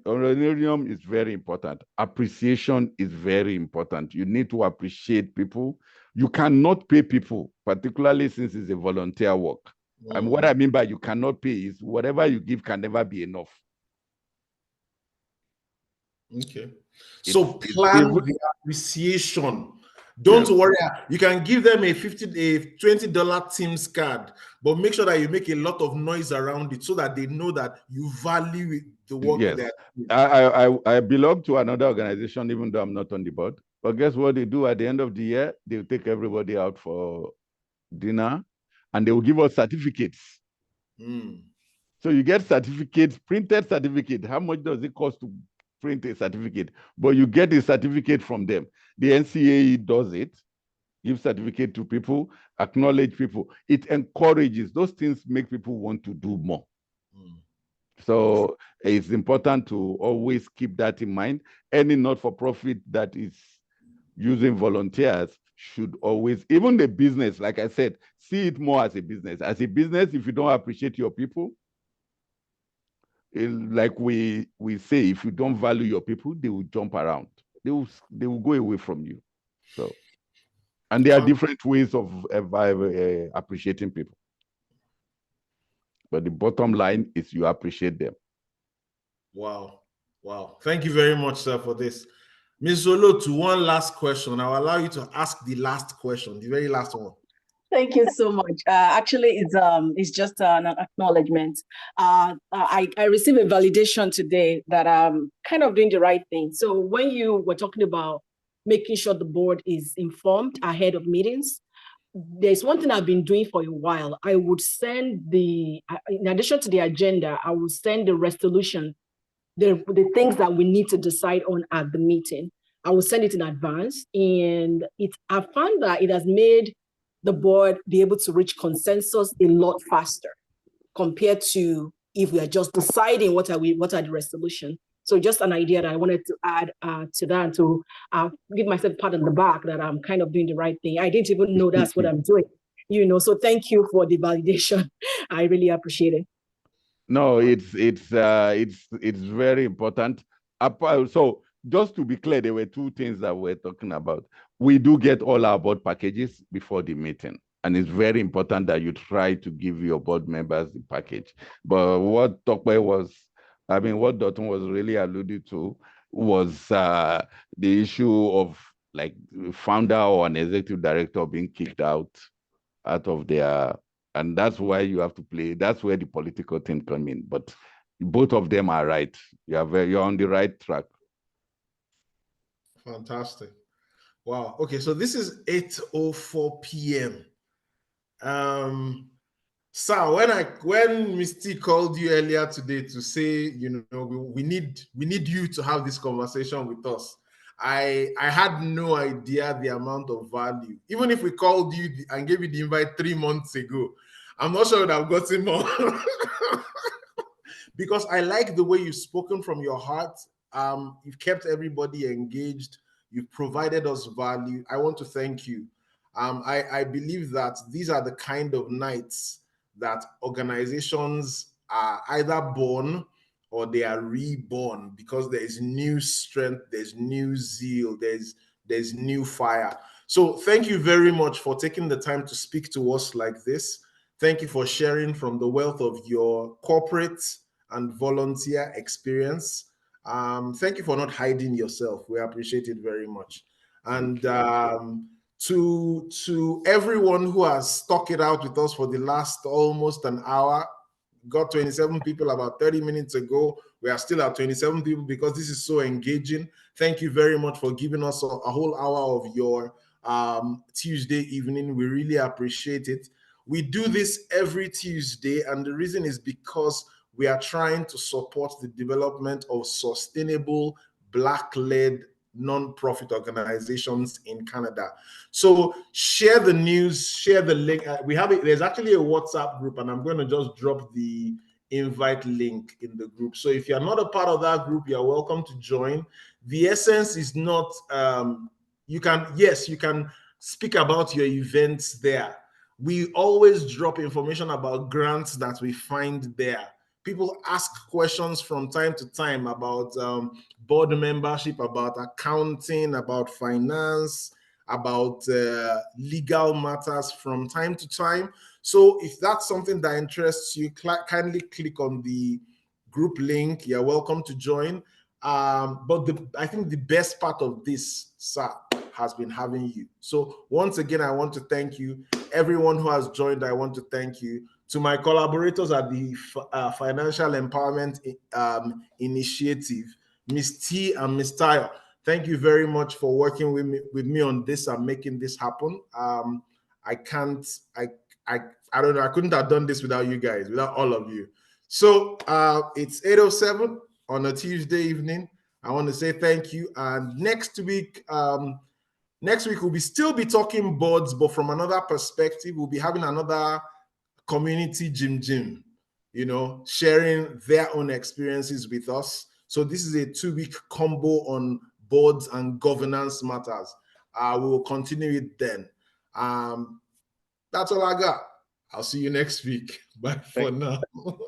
honorarium is very important. Appreciation is very important. You need to appreciate people. You cannot pay people, particularly since it's a volunteer work. And what I mean by you cannot pay is whatever you give can never be enough. Okay. So plan the appreciation. Don't worry. You can give them a $20 Teams card, but make sure that you make a lot of noise around it so that they know that you value the work Yes. they're doing. I belong to another organization, even though I'm not on the board. But guess what they do at the end of the year? They'll take everybody out for dinner and they will give us certificates. So you get certificates, printed certificate. How much does it cost to print a certificate? But you get a certificate from them. The NCAE does it, give certificate to people, acknowledge people. It encourages, those things make people want to do more. So it's important to always keep that in mind. Any not-for-profit that is using volunteers should always, even the business, like I said, see it more as a business. As a business, if you don't appreciate your people, like we say, if you don't value your people, they will jump around. They will go away from you. So, and there are different ways of appreciating people. But the bottom line is you appreciate them. Wow. Thank you very much, sir, for this. Ms. Zolo, to one last question. I'll allow you to ask the last question, the very last one. Thank you so much. Actually, it's just an acknowledgement. I received a validation today that I'm kind of doing the right thing. So when you were talking about making sure the board is informed ahead of meetings, there's one thing I've been doing for a while. I would send in addition to the agenda, I would send the resolution, the things that we need to decide on at the meeting. I will send it in advance, and I found that it has made the board be able to reach consensus a lot faster compared to if we are just deciding what are the resolution. So just an idea that I wanted to add to that, to give myself a pat on the back that I'm kind of doing the right thing. I didn't even know that's what I'm doing, so thank you for the validation. I really appreciate it. No, it's very important. So just to be clear, there were two things that we're talking about. We do get all our board packages before the meeting, and it's very important that you try to give your board members the package. But what Dotun was really alluded to was the issue of like founder or an executive director being kicked out of their. And that's why you have to play. That's where the political thing comes in. But both of them are right. You're on the right track. Fantastic. Wow. Okay, so this is 8:04 p.m. Sir, when Misty called you earlier today to say, we need you to have this conversation with us, I had no idea the amount of value. Even if we called you and gave you the invite 3 months ago, I'm not sure that I've gotten more. Because I like the way you've spoken from your heart. You've kept everybody engaged. You've provided us value. I want to thank you. I believe that these are the kind of nights that organizations are either born or they are reborn, because there is new strength, there's new zeal, there's new fire. So thank you very much for taking the time to speak to us like this. Thank you for sharing from the wealth of your corporate and volunteer experience. Thank you for not hiding yourself. We appreciate it very much. And to everyone who has stuck it out with us for the last almost an hour, got 27 people about 30 minutes ago. We are still at 27 people because this is so engaging. Thank you very much for giving us a whole hour of your Tuesday evening. We really appreciate it. We do this every Tuesday, and the reason is because we are trying to support the development of sustainable Black-led non-profit organizations in Canada. So share the news, share the link. There's actually a WhatsApp group, and I'm going to just drop the invite link in the group. So if you're not a part of that group, you're welcome to join. The essence is not, you can speak about your events there. We always drop information about grants that we find there. People ask questions from time to time about board membership, about accounting, about finance, about legal matters from time to time. So if that's something that interests you, kindly click on the group link. You're welcome to join. But I think the best part of this, sir, has been having you. So once again, I want to thank you. Everyone who has joined, I want to thank you. To my collaborators at the Financial Empowerment Initiative, Ms. T and Ms. Tayo, thank you very much for working with me on this and making this happen. I don't know, I couldn't have done this without you guys, without all of you. So it's 8:07 on a Tuesday evening. I want to say thank you. And next week we'll still be talking boards, but from another perspective. We'll be having another community gym, you know, sharing their own experiences with us. So this is a 2-week combo on boards and governance matters. We will continue it then. That's all I got. I'll see you next week. Bye for now.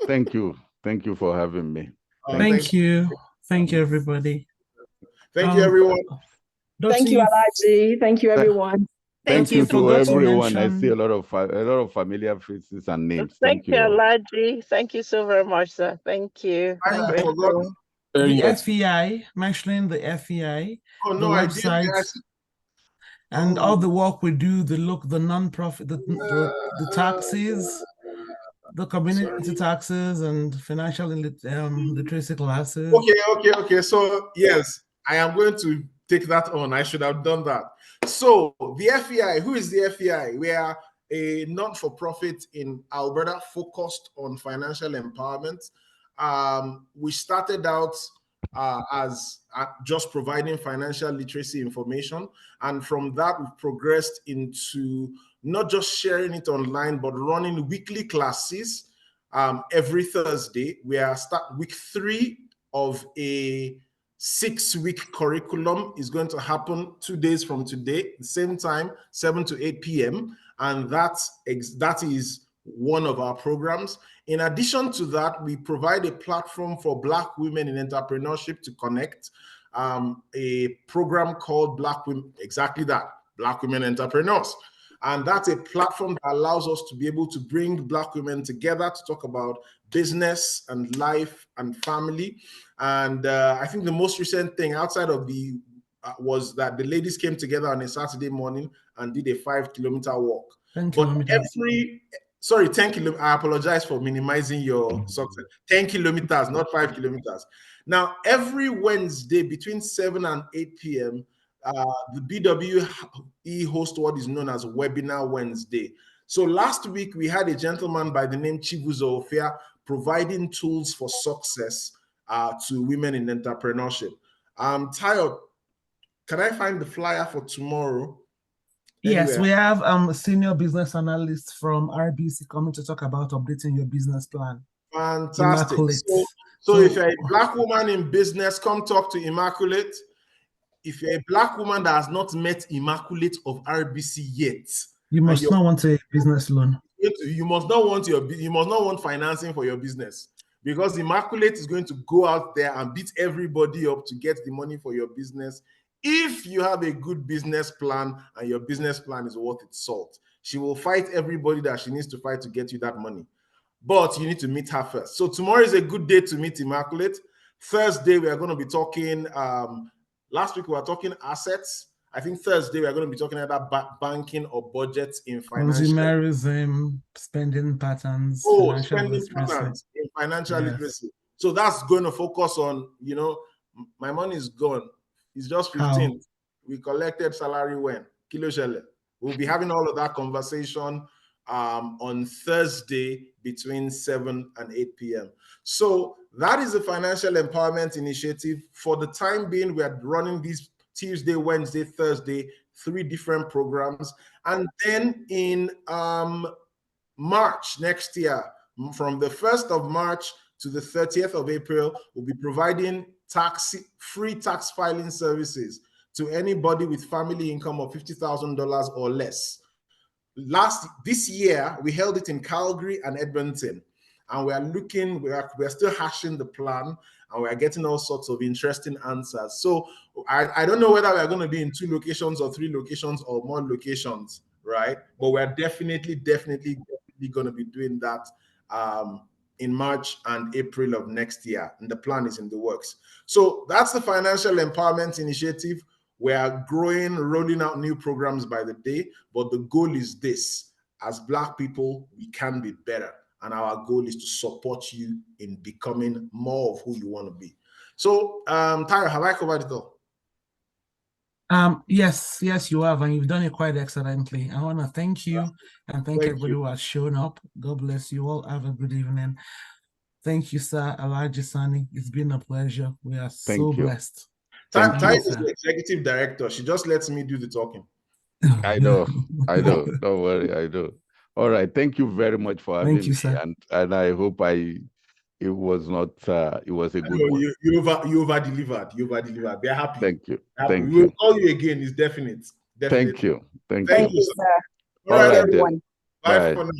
Thank you. Thank you for having me. Thank you. Thank you, everybody. Thank you, everyone. Thank you, Alhaji. Thank you, everyone. Thank you to everyone. I see a lot of familiar faces and names. Thank you, Alhaji. Thank you so very much, sir. Thank you. The FEI, mentioning the FEI, oh, no, the website, and all the work we do, the non-profit, the taxes, the community taxes, and financial literacy classes. Okay. So yes, I am going to take that on. I should have done that. So the FEI, who is the FEI? We are a not-for-profit in Alberta focused on financial empowerment. We started out as just providing financial literacy information. And from that, we've progressed into not just sharing it online, but running weekly classes every Thursday. We are week 3 of a 6-week curriculum is going to happen 2 days from today, the same time, 7 to 8 p.m. And that is one of our programs. In addition to that, we provide a platform for Black women in entrepreneurship to connect, a program called Black Women, exactly that, Black Women Entrepreneurs. And that's a platform that allows us to be able to bring Black women together to talk about business and life and family. And I think the most recent thing outside of was that the ladies came together on a Saturday morning and did a 5-kilometer walk. 10 kilometers. 10 kilometers. I apologize for minimizing your success. 10 kilometers, not 5 kilometers. Now, every Wednesday between 7 and 8 p.m., the BWE host what is known as Webinar Wednesday. So last week, we had a gentleman by the name Chibuzo Ofia providing tools for success to women in entrepreneurship. Tayo, can I find the flyer for tomorrow? Yes, we have a senior business analyst from RBC coming to talk about updating your business plan. Fantastic. So if you're a Black woman in business, come talk to Immaculate. If you're a Black woman that has not met Immaculate of RBC yet, you must not want a business loan. You must not want financing for your business, because Immaculate is going to go out there and beat everybody up to get the money for your business. If you have a good business plan and your business plan is worth its salt, she will fight everybody that she needs to fight to get you that money. But you need to meet her first. So tomorrow is a good day to meet Immaculate. Thursday, we are going to be talking, last week we were talking assets. I think Thursday we are going to be talking about banking or budgets in financial. Consumerism, spending patterns, spending patterns in financial literacy. So that's going to focus on, my money is gone. It's just 15. How? We collected salary when? Kilo Shele. We'll be having all of that conversation on Thursday between 7 and 8 p.m. So that is the Financial Empowerment Initiative. For the time being, we are running these Tuesday, Wednesday, Thursday, 3 different programs. And then in March next year, from the 1st of March to the 30th of April, we'll be providing free tax filing services to anybody with family income of $50,000 or less. This year, we held it in Calgary and Edmonton, and we are still hashing the plan, and we are getting all sorts of interesting answers. So I don't know whether we are going to be in 2 locations or 3 locations or more locations, right? But we're definitely going to be doing that in March and April of next year, and the plan is in the works. So that's the Financial Empowerment Initiative. We are growing, rolling out new programs by the day, but the goal is this: as Black people, we can be better, and our goal is to support you in becoming more of who you want to be. So, Tyra, have I covered it all? Yes, you have, and you've done it quite excellently. I want to thank you and thank everybody who has shown up. God bless you all. Have a good evening. Thank you, sir. Alhaji Sanni. It's been a pleasure. We are so blessed. Ty is the executive director. She just lets me do the talking. I know. Don't worry, I know. All right. Thank you very much for having me. Sir. And I hope it was not it was a good one. You over delivered. You over delivered. We're happy. Thank you. We will call you again. It's definite. Thank you. Thank you, sir. All right, everyone. Bye for now.